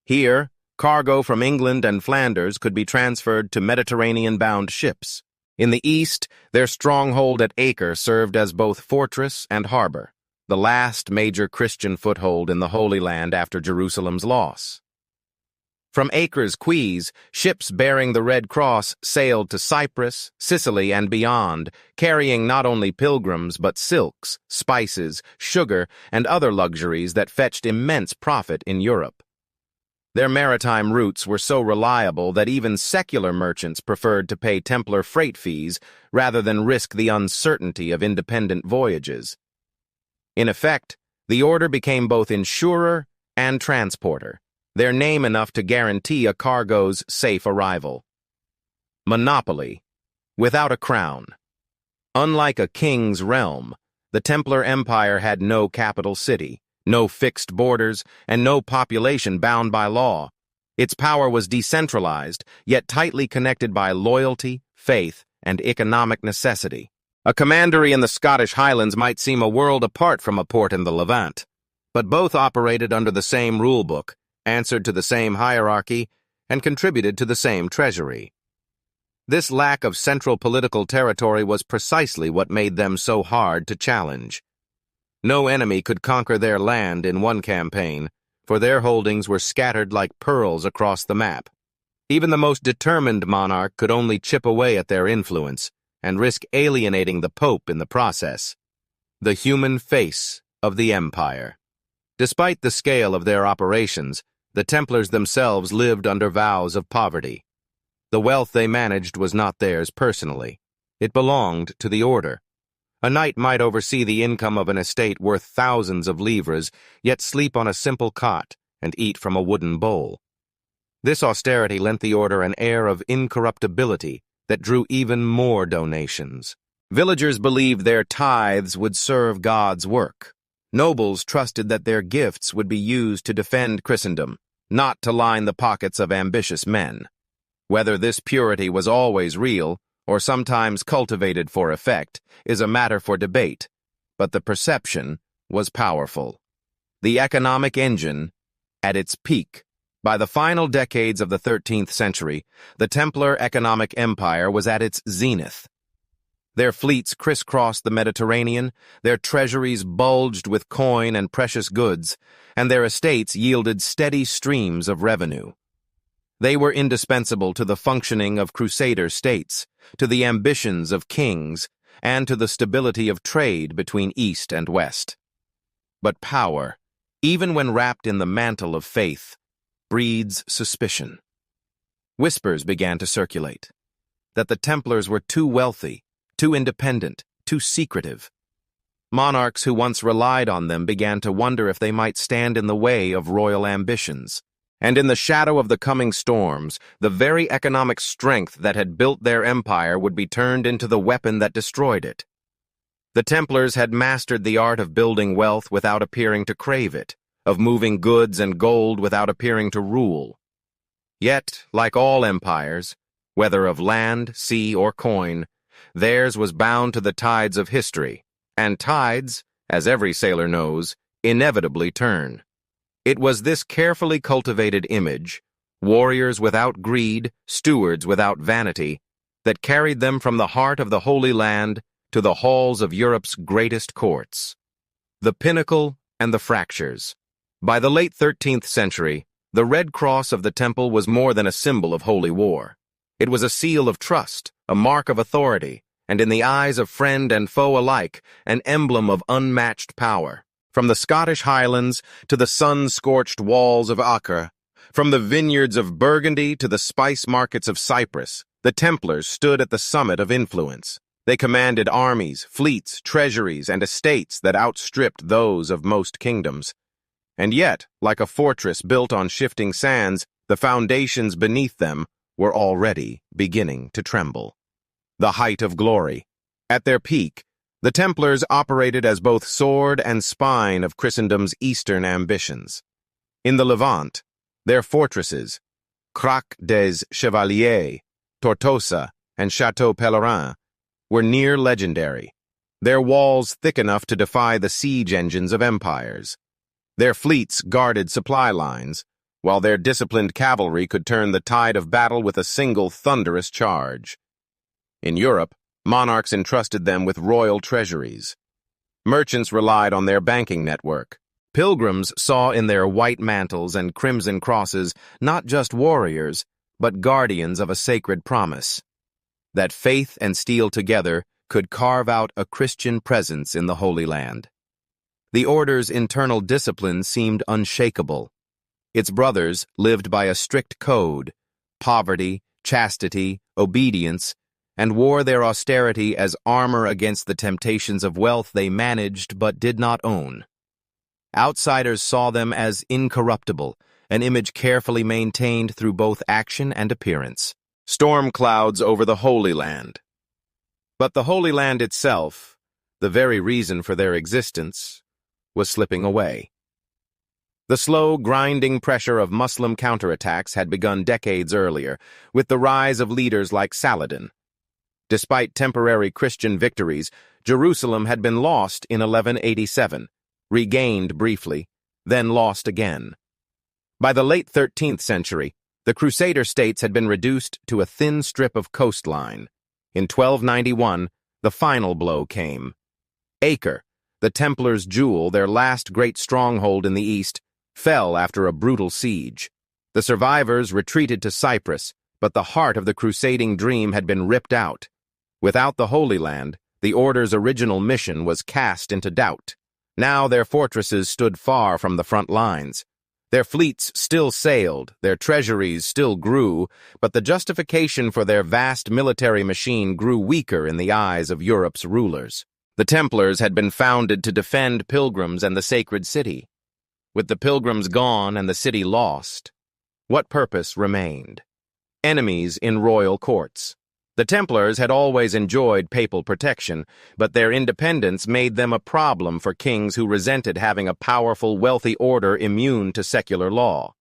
Here, cargo from England and Flanders could be transferred to Mediterranean-bound ships. In the east, their stronghold at Acre served as both fortress and harbor, the last major Christian foothold in the Holy Land after Jerusalem's loss. From Acre's quays, ships bearing the Red Cross sailed to Cyprus, Sicily, and beyond, carrying not only pilgrims but silks, spices, sugar, and other luxuries that fetched immense profit in Europe. Their maritime routes were so reliable that even secular merchants preferred to pay Templar freight fees rather than risk the uncertainty of independent voyages. In effect, the order became both insurer and transporter, their name enough to guarantee a cargo's safe arrival. Monopoly, without a crown. Unlike a king's realm, the Templar Empire had no capital city, no fixed borders, and no population bound by law. Its power was decentralized, yet tightly connected by loyalty, faith, and economic necessity. A commandery in the Scottish Highlands might seem a world apart from a port in the Levant, but both operated under the same rulebook, answered to the same hierarchy, and contributed to the same treasury. This lack of central political territory was precisely what made them so hard to challenge. No enemy could conquer their land in one campaign, for their holdings were scattered like pearls across the map. Even the most determined monarch could only chip away at their influence, and risk alienating the Pope in the process. The human face of the empire. Despite the scale of their operations, the Templars themselves lived under vows of poverty. The wealth they managed was not theirs personally. It belonged to the order. A knight might oversee the income of an estate worth thousands of livres, yet sleep on a simple cot and eat from a wooden bowl. This austerity lent the order an air of incorruptibility that drew even more donations. Villagers believed their tithes would serve God's work. Nobles trusted that their gifts would be used to defend Christendom, not to line the pockets of ambitious men. Whether this purity was always real, or sometimes cultivated for effect, is a matter for debate, but the perception was powerful. The economic engine, at its peak. By the final decades of the 13th century, the Templar economic empire was at its zenith. Their fleets crisscrossed the Mediterranean, their treasuries bulged with coin and precious goods, and their estates yielded steady streams of revenue. They were indispensable to the functioning of Crusader states, to the ambitions of kings, and to the stability of trade between East and West. But power, even when wrapped in the mantle of faith, breeds suspicion. Whispers began to circulate that the Templars were too wealthy, too independent, too secretive. Monarchs who once relied on them began to wonder if they might stand in the way of royal ambitions. And in the shadow of the coming storms, the very economic strength that had built their empire would be turned into the weapon that destroyed it. The Templars had mastered the art of building wealth without appearing to crave it, of moving goods and gold without appearing to rule. Yet, like all empires, whether of land, sea, or coin, theirs was bound to the tides of history, and tides, as every sailor knows, inevitably turn. It was this carefully cultivated image, warriors without greed, stewards without vanity, that carried them from the heart of the Holy Land to the halls of Europe's greatest courts. The pinnacle and the fractures. By the late 13th century, the Red Cross of the Temple was more than a symbol of holy war. It was a seal of trust, a mark of authority, and in the eyes of friend and foe alike, an emblem of unmatched power. From the Scottish Highlands to the sun-scorched walls of Acre, from the vineyards of Burgundy to the spice markets of Cyprus, the Templars stood at the summit of influence. They commanded armies, fleets, treasuries, and estates that outstripped those of most kingdoms. And yet, like a fortress built on shifting sands, the foundations beneath them were already beginning to tremble. The height of glory. At their peak, the Templars operated as both sword and spine of Christendom's eastern ambitions. In the Levant, their fortresses, Crac des Chevaliers, Tortosa, and Château Pèlerin, were near legendary, their walls thick enough to defy the siege engines of empires. Their fleets guarded supply lines, while their disciplined cavalry could turn the tide of battle with a single thunderous charge. In Europe, monarchs entrusted them with royal treasuries. Merchants relied on their banking network. Pilgrims saw in their white mantles and crimson crosses not just warriors, but guardians of a sacred promise, that faith and steel together could carve out a Christian presence in the Holy Land. The order's internal discipline seemed unshakable. Its brothers lived by a strict code, poverty, chastity, obedience, and wore their austerity as armor against the temptations of wealth they managed but did not own. Outsiders saw them as incorruptible, an image carefully maintained through both action and appearance. Storm clouds over the Holy Land. But the Holy Land itself, the very reason for their existence, was slipping away. The slow, grinding pressure of Muslim counterattacks had begun decades earlier, with the rise of leaders like Saladin. Despite temporary Christian victories, Jerusalem had been lost in 1187, regained briefly, then lost again. By the late 13th century, the Crusader states had been reduced to a thin strip of coastline. In 1291, the final blow came. Acre, the Templars' jewel, their last great stronghold in the east, fell after a brutal siege. The survivors retreated to Cyprus, but the heart of the crusading dream had been ripped out. Without the Holy Land, the Order's original mission was cast into doubt. Now their fortresses stood far from the front lines. Their fleets still sailed, their treasuries still grew, but the justification for their vast military machine grew weaker in the eyes of Europe's rulers. The Templars had been founded to defend pilgrims and the sacred city. With the pilgrims gone and the city lost, what purpose remained? Enemies in royal courts. The Templars had always enjoyed papal protection, but their independence made them a problem for kings who resented having a powerful, wealthy order immune to secular law.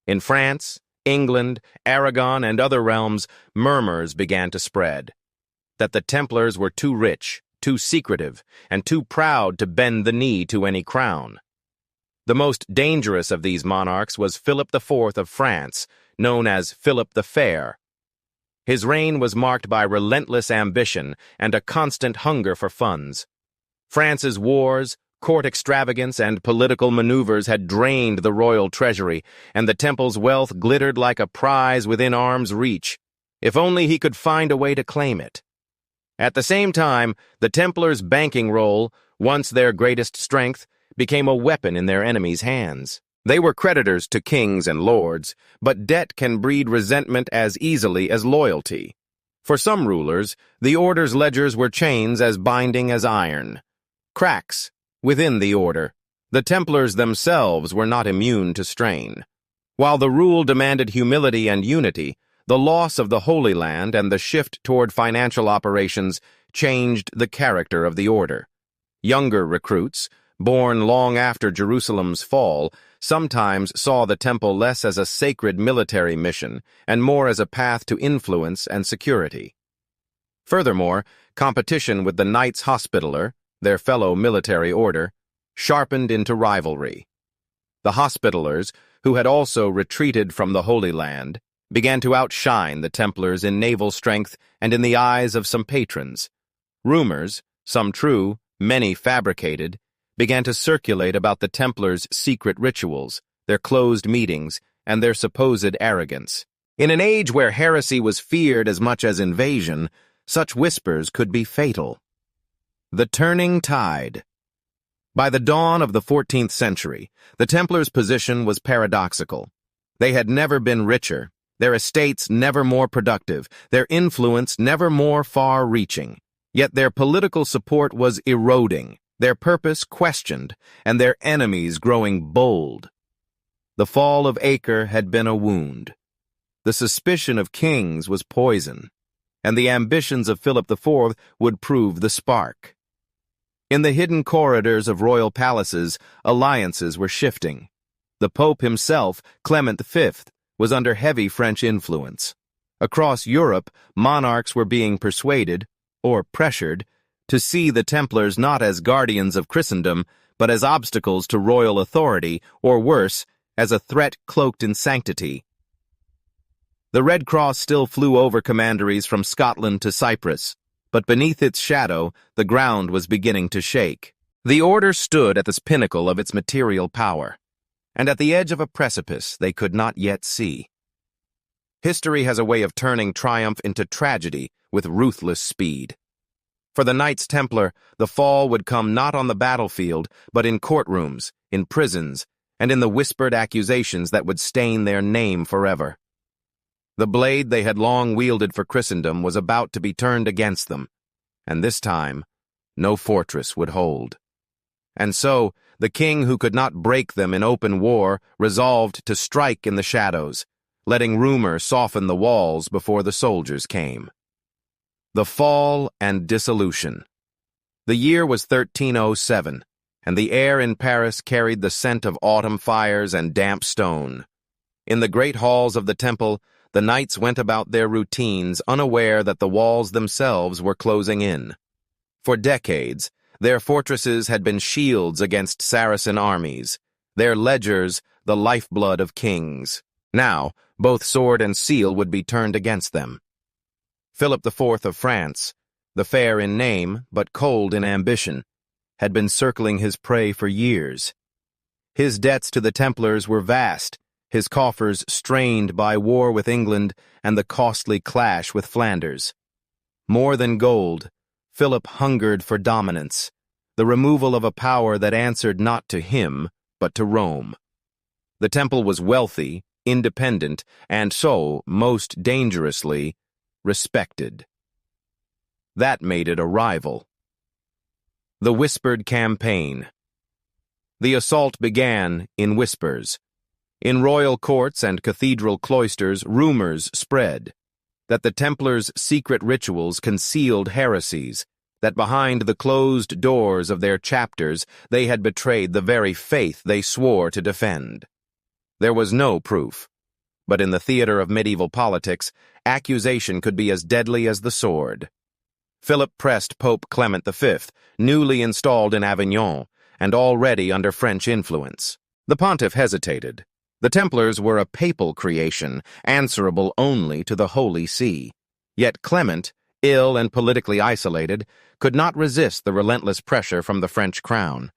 In France, England, Aragon, and other realms, murmurs began to spread that the Templars were too rich, too secretive, and too proud to bend the knee to any crown. The most dangerous of these monarchs was Philip IV of France, known as Philip the Fair. His reign was marked by relentless ambition and a constant hunger for funds. France's wars, court extravagance, and political maneuvers had drained the royal treasury, and the Temple's wealth glittered like a prize within arm's reach, if only he could find a way to claim it. At the same time, the Templars' banking role, once their greatest strength, became a weapon in their enemies' hands. They were creditors to kings and lords, but debt can breed resentment as easily as loyalty. For some rulers, the order's ledgers were chains as binding as iron. Cracks within the order. The Templars themselves were not immune to strain. While the rule demanded humility and unity, the loss of the Holy Land and the shift toward financial operations changed the character of the order. Younger recruits, born long after Jerusalem's fall, sometimes saw the temple less as a sacred military mission and more as a path to influence and security. Furthermore, competition with the Knights Hospitaller, their fellow military order, sharpened into rivalry. The Hospitallers, who had also retreated from the Holy Land, began to outshine the Templars in naval strength and in the eyes of some patrons. Rumors, some true, many fabricated, began to circulate about the Templars' secret rituals, their closed meetings, and their supposed arrogance. In an age where heresy was feared as much as invasion, such whispers could be fatal. The turning tide. By the dawn of the 14th century, the Templars' position was paradoxical. They had never been richer, their estates never more productive, their influence never more far-reaching. Yet their political support was eroding, their purpose questioned, and their enemies growing bold. The fall of Acre had been a wound. The suspicion of kings was poison, and the ambitions of Philip IV would prove the spark. In the hidden corridors of royal palaces, alliances were shifting. The Pope himself, Clement V, was under heavy French influence. Across Europe, monarchs were being persuaded, or pressured, to see the Templars not as guardians of Christendom, but as obstacles to royal authority, or worse, as a threat cloaked in sanctity. The Red Cross still flew over commanderies from Scotland to Cyprus, but beneath its shadow, the ground was beginning to shake. The order stood at the pinnacle of its material power, and at the edge of a precipice they could not yet see. History has a way of turning triumph into tragedy with ruthless speed. For the Knights Templar, the fall would come not on the battlefield, but in courtrooms, in prisons, and in the whispered accusations that would stain their name forever. The blade they had long wielded for Christendom was about to be turned against them, and this time, no fortress would hold. And so, the king who could not break them in open war resolved to strike in the shadows, letting rumor soften the walls before the soldiers came. The Fall and Dissolution. The year was 1307, and the air in Paris carried the scent of autumn fires and damp stone. In the great halls of the temple, the knights went about their routines, unaware that the walls themselves were closing in. For decades, their fortresses had been shields against Saracen armies, their ledgers the lifeblood of kings. Now, both sword and seal would be turned against them. Philip IV of France, the fair in name but cold in ambition, had been circling his prey for years. His debts to the Templars were vast, his coffers strained by war with England and the costly clash with Flanders. More than gold, Philip hungered for dominance, the removal of a power that answered not to him, but to Rome. The temple was wealthy, independent, and so, most dangerously, respected. That made it a rival. The Whispered Campaign. The assault began in whispers. In royal courts and cathedral cloisters, rumors spread. that the Templars' secret rituals concealed heresies, that behind the closed doors of their chapters they had betrayed the very faith they swore to defend. There was no proof, but in the theater of medieval politics, accusation could be as deadly as the sword. Philip pressed Pope Clement V, newly installed in Avignon, and already under French influence. The pontiff hesitated. The Templars were a papal creation, answerable only to the Holy See. Yet Clement, ill and politically isolated, could not resist the relentless pressure from the French crown.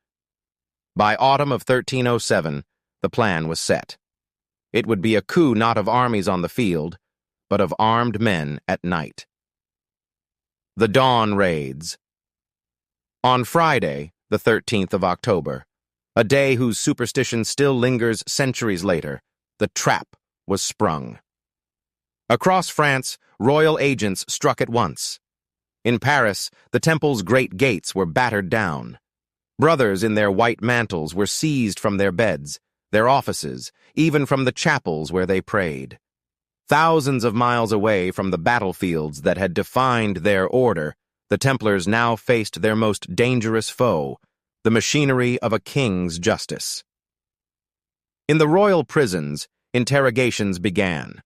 By autumn of 1307, the plan was set. It would be a coup not of armies on the field, but of armed men at night. The Dawn Raids. On Friday, the 13th of October, a day whose superstition still lingers centuries later, the trap was sprung. Across France, royal agents struck at once. In Paris, the temple's great gates were battered down. Brothers in their white mantles were seized from their beds, their offices, even from the chapels where they prayed. Thousands of miles away from the battlefields that had defined their order, the Templars now faced their most dangerous foe, the machinery of a king's justice. In the royal prisons, interrogations began.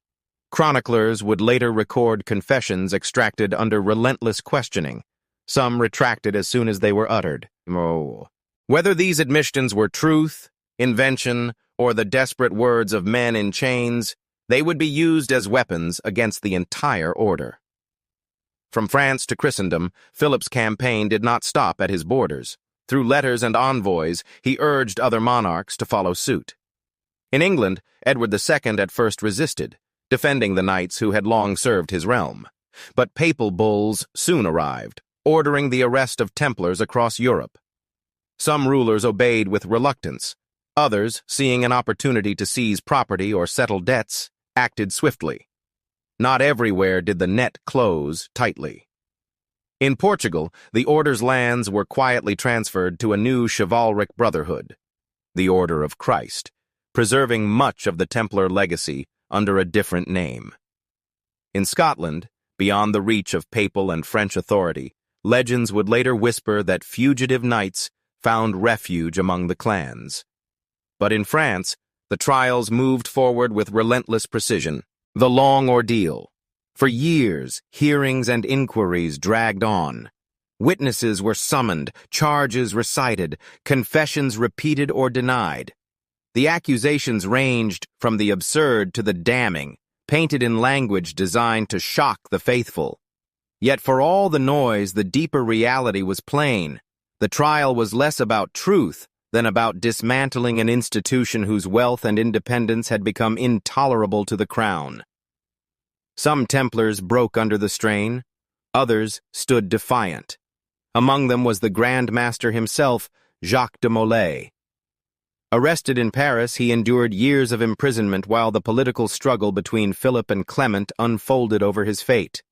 Chroniclers would later record confessions extracted under relentless questioning. Some retracted as soon as they were uttered. Whether these admissions were truth, invention, or the desperate words of men in chains, they would be used as weapons against the entire order. From France to Christendom, Philip's campaign did not stop at his borders. Through letters and envoys, he urged other monarchs to follow suit. In England, Edward II at first resisted, defending the knights who had long served his realm. But papal bulls soon arrived, ordering the arrest of Templars across Europe. Some rulers obeyed with reluctance. Others, seeing an opportunity to seize property or settle debts, acted swiftly. Not everywhere did the net close tightly. In Portugal, the order's lands were quietly transferred to a new chivalric brotherhood, the Order of Christ, preserving much of the Templar legacy under a different name. In Scotland, beyond the reach of papal and French authority, legends would later whisper that fugitive knights found refuge among the clans. But in France, the trials moved forward with relentless precision. The long ordeal. For years, hearings and inquiries dragged on. Witnesses were summoned, charges recited, confessions repeated or denied. The accusations ranged from the absurd to the damning, painted in language designed to shock the faithful. Yet for all the noise, the deeper reality was plain. The trial was less about truth than about dismantling an institution whose wealth and independence had become intolerable to the crown. Some Templars broke under the strain, others stood defiant. Among them was the Grand Master himself, Jacques de Molay. Arrested in Paris, he endured years of imprisonment while the political struggle between Philip and Clement unfolded over his fate.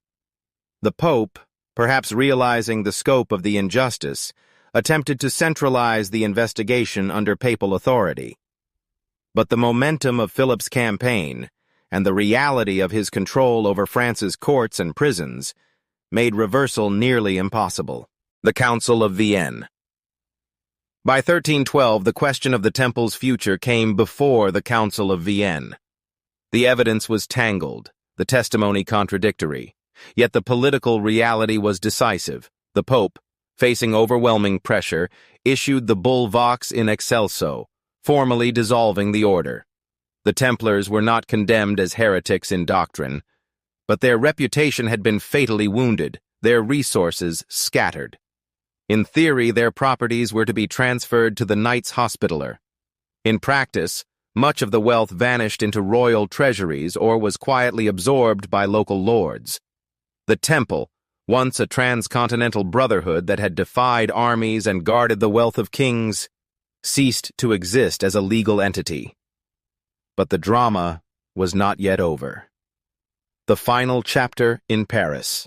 The Pope, perhaps realizing the scope of the injustice, attempted to centralize the investigation under papal authority. But the momentum of Philip's campaign, and the reality of his control over France's courts and prisons, made reversal nearly impossible. The Council of Vienne. By 1312, the question of the Temple's future came before the Council of Vienne. The evidence was tangled, the testimony contradictory, yet the political reality was decisive. The Pope, facing overwhelming pressure, issued the bull Vox in Excelso, formally dissolving the order. The Templars were not condemned as heretics in doctrine, but their reputation had been fatally wounded, their resources scattered. In theory, their properties were to be transferred to the Knights Hospitaller. In practice, much of the wealth vanished into royal treasuries or was quietly absorbed by local lords. The Temple, once a transcontinental brotherhood that had defied armies and guarded the wealth of kings, ceased to exist as a legal entity. But the drama was not yet over. The final chapter in Paris.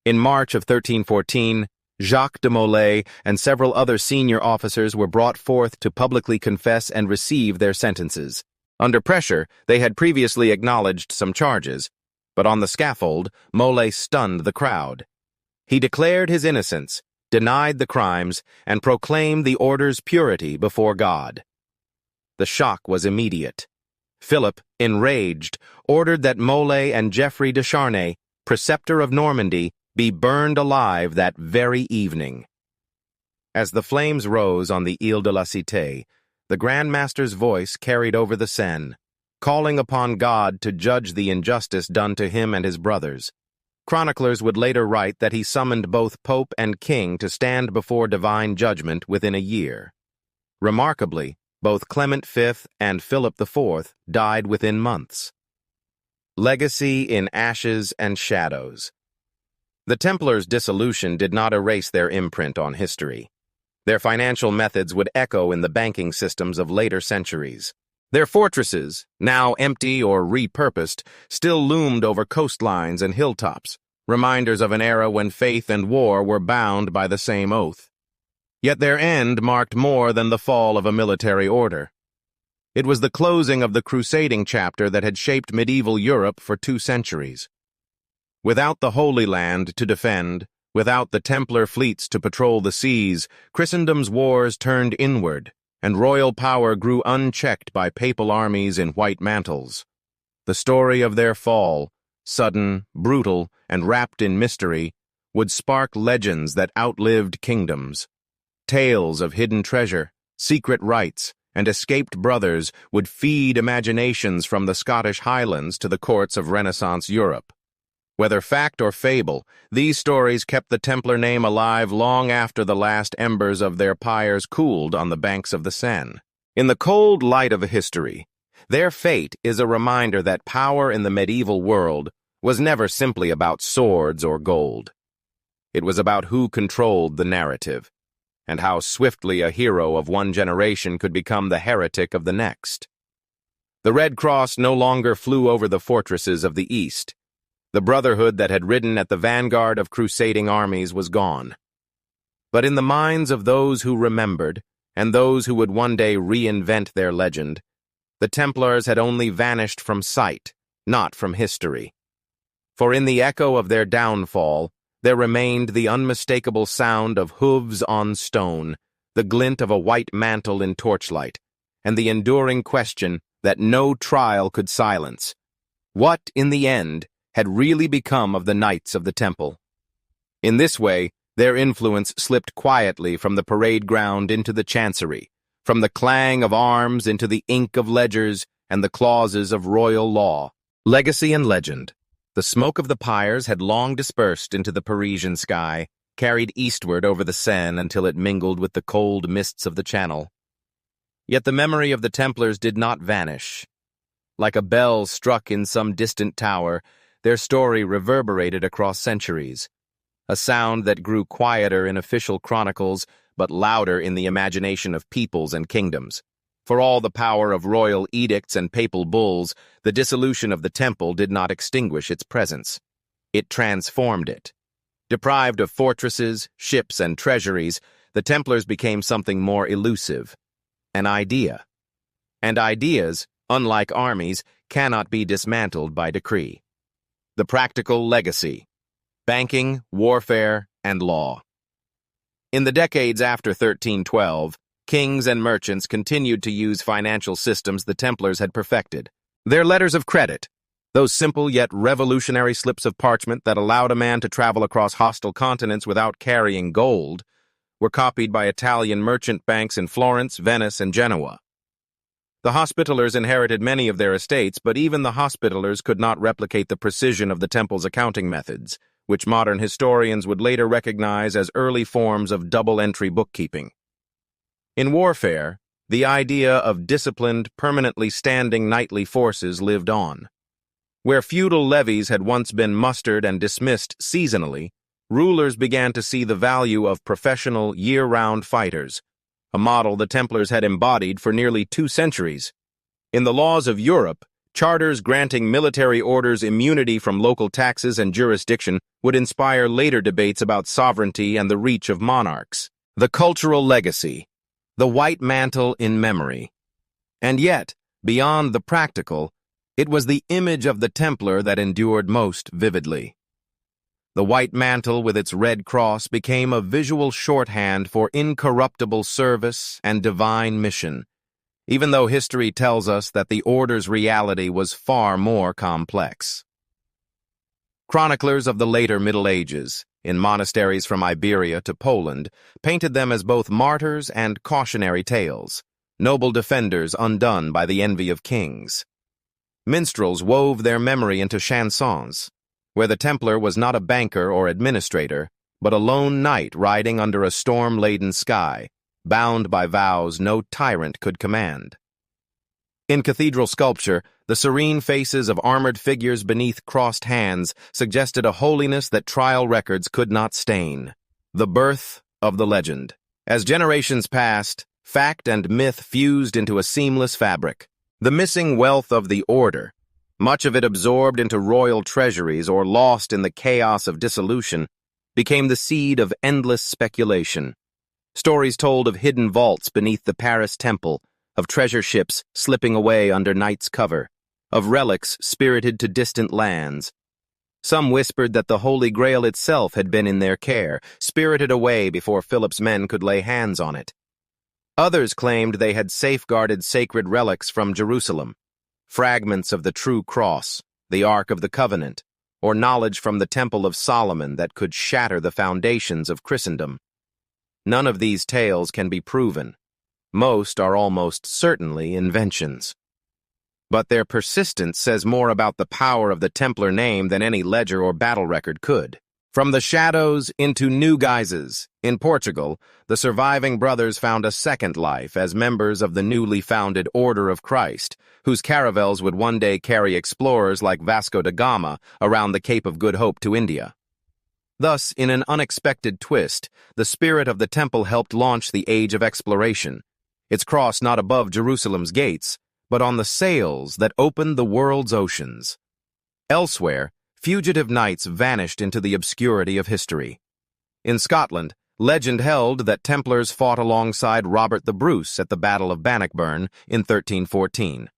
In March of 1314, Jacques de Molay and several other senior officers were brought forth to publicly confess and receive their sentences. Under pressure, they had previously acknowledged some charges, But on the scaffold, Mole stunned the crowd. He declared his innocence, denied the crimes, and proclaimed the order's purity before God. The shock was immediate. Philip, enraged, ordered that Mole and Geoffrey de Charnay, preceptor of Normandy, be burned alive that very evening. As the flames rose on the Ile de la Cité, the Grand Master's voice carried over the Seine, calling upon God to judge the injustice done to him and his brothers. Chroniclers would later write that he summoned both Pope and King to stand before divine judgment within a year. Remarkably, both Clement V and Philip IV died within months. Legacy in ashes and shadows. The Templars' dissolution did not erase their imprint on history. Their financial methods would echo in the banking systems of later centuries. Their fortresses, now empty or repurposed, still loomed over coastlines and hilltops, reminders of an era when faith and war were bound by the same oath. Yet their end marked more than the fall of a military order. It was the closing of the crusading chapter that had shaped medieval Europe for 2 centuries. Without the Holy Land to defend, without the Templar fleets to patrol the seas, Christendom's wars turned inward, and royal power grew unchecked by papal armies in white mantles. The story of their fall, sudden, brutal, and wrapped in mystery, would spark legends that outlived kingdoms. Tales of hidden treasure, secret rites, and escaped brothers would feed imaginations from the Scottish Highlands to the courts of Renaissance Europe. Whether fact or fable, these stories kept the Templar name alive long after the last embers of their pyres cooled on the banks of the Seine. In the cold light of history, their fate is a reminder that power in the medieval world was never simply about swords or gold. It was about who controlled the narrative, and how swiftly a hero of one generation could become the heretic of the next. The Red Cross no longer flew over the fortresses of the East. The brotherhood that had ridden at the vanguard of crusading armies was gone. But in the minds of those who remembered, and those who would one day reinvent their legend, the Templars had only vanished from sight, not from history. For in the echo of their downfall, there remained the unmistakable sound of hooves on stone, the glint of a white mantle in torchlight, and the enduring question that no trial could silence. What, in the end, had really become of the Knights of the Temple? In this way, their influence slipped quietly from the parade ground into the chancery, from the clang of arms into the ink of ledgers and the clauses of royal law. Legacy and legend. The smoke of the pyres had long dispersed into the Parisian sky, carried eastward over the Seine until it mingled with the cold mists of the Channel. Yet the memory of the Templars did not vanish. Like a bell struck in some distant tower, their story reverberated across centuries, a sound that grew quieter in official chronicles but louder in the imagination of peoples and kingdoms. For all the power of royal edicts and papal bulls, the dissolution of the temple did not extinguish its presence. It transformed it. Deprived of fortresses, ships, and treasuries, the Templars became something more elusive, an idea. And ideas, unlike armies, cannot be dismantled by decree. The practical legacy: banking, warfare, and law. In the decades after 1312, kings and merchants continued to use financial systems the Templars had perfected. Their letters of credit, those simple yet revolutionary slips of parchment that allowed a man to travel across hostile continents without carrying gold, were copied by Italian merchant banks in Florence, Venice, and Genoa. The Hospitallers inherited many of their estates, but even the Hospitallers could not replicate the precision of the Temple's accounting methods, which modern historians would later recognize as early forms of double-entry bookkeeping. In warfare, the idea of disciplined, permanently standing knightly forces lived on. Where feudal levies had once been mustered and dismissed seasonally, rulers began to see the value of professional, year-round fighters, a model the Templars had embodied for nearly 2 centuries. In the laws of Europe, charters granting military orders immunity from local taxes and jurisdiction would inspire later debates about sovereignty and the reach of monarchs. The cultural legacy, the white mantle in memory. And yet, beyond the practical, It was the image of the Templar that endured most vividly. The white mantle with its red cross became a visual shorthand for incorruptible service and divine mission, even though history tells us that the Order's reality was far more complex. Chroniclers of the later Middle Ages, in monasteries from Iberia to Poland, painted them as both martyrs and cautionary tales, noble defenders undone by the envy of kings. Minstrels wove their memory into chansons, where the Templar was not a banker or administrator, but a lone knight riding under a storm-laden sky, bound by vows no tyrant could command. In cathedral sculpture, the serene faces of armored figures beneath crossed hands suggested a holiness that trial records could not stain. The birth of the legend. As generations passed, fact and myth fused into a seamless fabric. The missing wealth of the Order, much of it absorbed into royal treasuries or lost in the chaos of dissolution, became the seed of endless speculation. Stories told of hidden vaults beneath the Paris Temple, of treasure ships slipping away under night's cover, of relics spirited to distant lands. Some whispered that the Holy Grail itself had been in their care, spirited away before Philip's men could lay hands on it. Others claimed they had safeguarded sacred relics from Jerusalem, fragments of the true cross, the Ark of the Covenant, or knowledge from the Temple of Solomon that could shatter the foundations of Christendom. None of these tales can be proven. Most are almost certainly inventions. But their persistence says more about the power of the Templar name than any ledger or battle record could. From the shadows into new guises, in Portugal, the surviving brothers found a second life as members of the newly founded Order of Christ, whose caravels would one day carry explorers like Vasco da Gama around the Cape of Good Hope to India. Thus, in an unexpected twist, the spirit of the temple helped launch the age of exploration, its cross not above Jerusalem's gates, but on the sails that opened the world's oceans. Elsewhere, fugitive knights vanished into the obscurity of history. In Scotland, legend held that Templars fought alongside Robert the Bruce at the Battle of Bannockburn in 1314.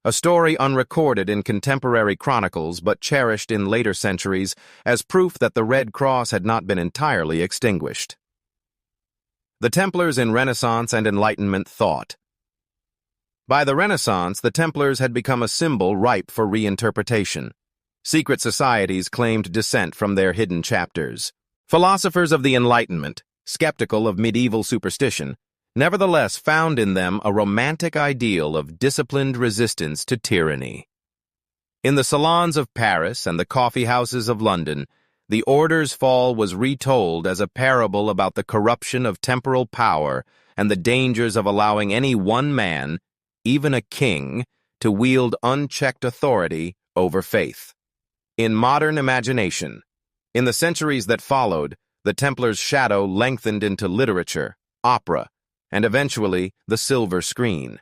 A story unrecorded in contemporary chronicles but cherished in later centuries as proof that the Red Cross had not been entirely extinguished. The Templars in Renaissance and Enlightenment thought. By the Renaissance, the Templars had become a symbol ripe for reinterpretation. Secret societies claimed descent from their hidden chapters. Philosophers of the Enlightenment, skeptical of medieval superstition, nevertheless found in them a romantic ideal of disciplined resistance to tyranny. In the salons of Paris and the coffee houses of London, the Order's fall was retold as a parable about the corruption of temporal power and the dangers of allowing any one man, even a king, to wield unchecked authority over faith. In modern imagination, in the centuries that followed, the Templars' shadow lengthened into literature, opera, and eventually the silver screen.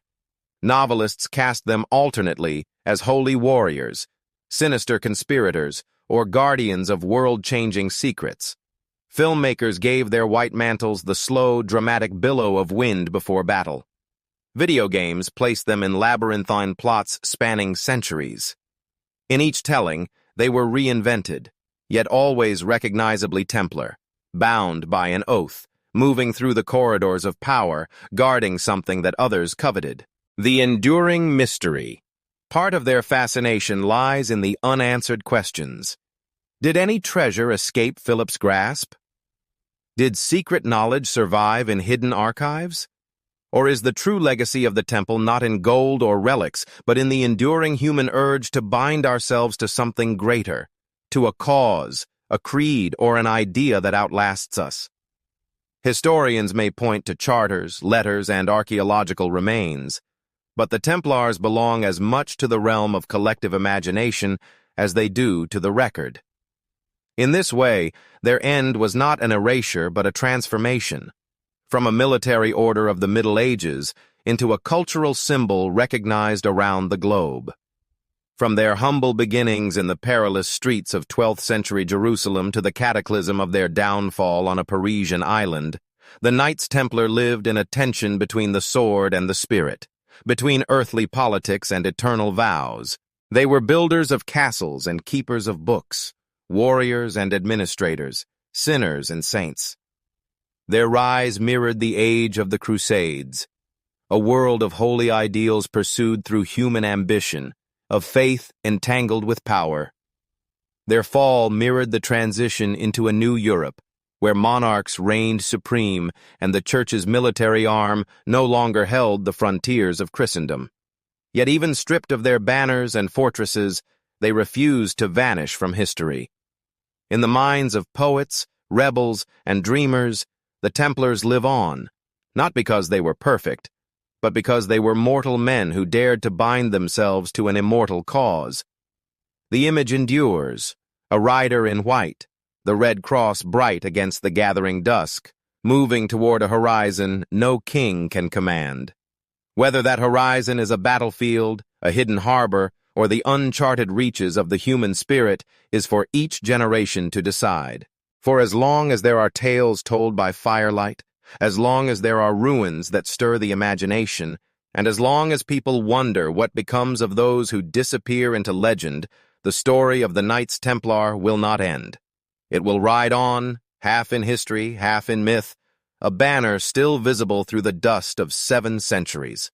Novelists cast them alternately as holy warriors, sinister conspirators, or guardians of world-changing secrets. Filmmakers gave their white mantles the slow, dramatic billow of wind before battle. Video games placed them in labyrinthine plots spanning centuries. In each telling, they were reinvented, yet always recognizably Templar, bound by an oath, moving through the corridors of power, guarding something that others coveted. The enduring mystery. Part of their fascination lies in the unanswered questions. Did any treasure escape Philip's grasp? Did secret knowledge survive in hidden archives? Or is the true legacy of the temple not in gold or relics, but in the enduring human urge to bind ourselves to something greater, to a cause, a creed, or an idea that outlasts us? Historians may point to charters, letters, and archaeological remains, but the Templars belong as much to the realm of collective imagination as they do to the record. In this way, their end was not an erasure but a transformation, from a military order of the Middle Ages into a cultural symbol recognized around the globe. From their humble beginnings in the perilous streets of 12th century Jerusalem to the cataclysm of their downfall on a Parisian island, the Knights Templar lived in a tension between the sword and the spirit, between earthly politics and eternal vows. They were builders of castles and keepers of books, warriors and administrators, sinners and saints. Their rise mirrored the age of the Crusades, a world of holy ideals pursued through human ambition, of faith entangled with power. Their fall mirrored the transition into a new Europe, where monarchs reigned supreme and the Church's military arm no longer held the frontiers of Christendom. Yet even stripped of their banners and fortresses, they refused to vanish from history. In the minds of poets, rebels, and dreamers, the Templars live on, not because they were perfect, but because they were mortal men who dared to bind themselves to an immortal cause. The image endures, a rider in white, the red cross bright against the gathering dusk, moving toward a horizon no king can command. Whether that horizon is a battlefield, a hidden harbor, or the uncharted reaches of the human spirit is for each generation to decide. For as long as there are tales told by firelight, as long as there are ruins that stir the imagination, and as long as people wonder what becomes of those who disappear into legend, the story of the Knights Templar will not end. It will ride on, half in history, half in myth, a banner still visible through the dust of 7 centuries.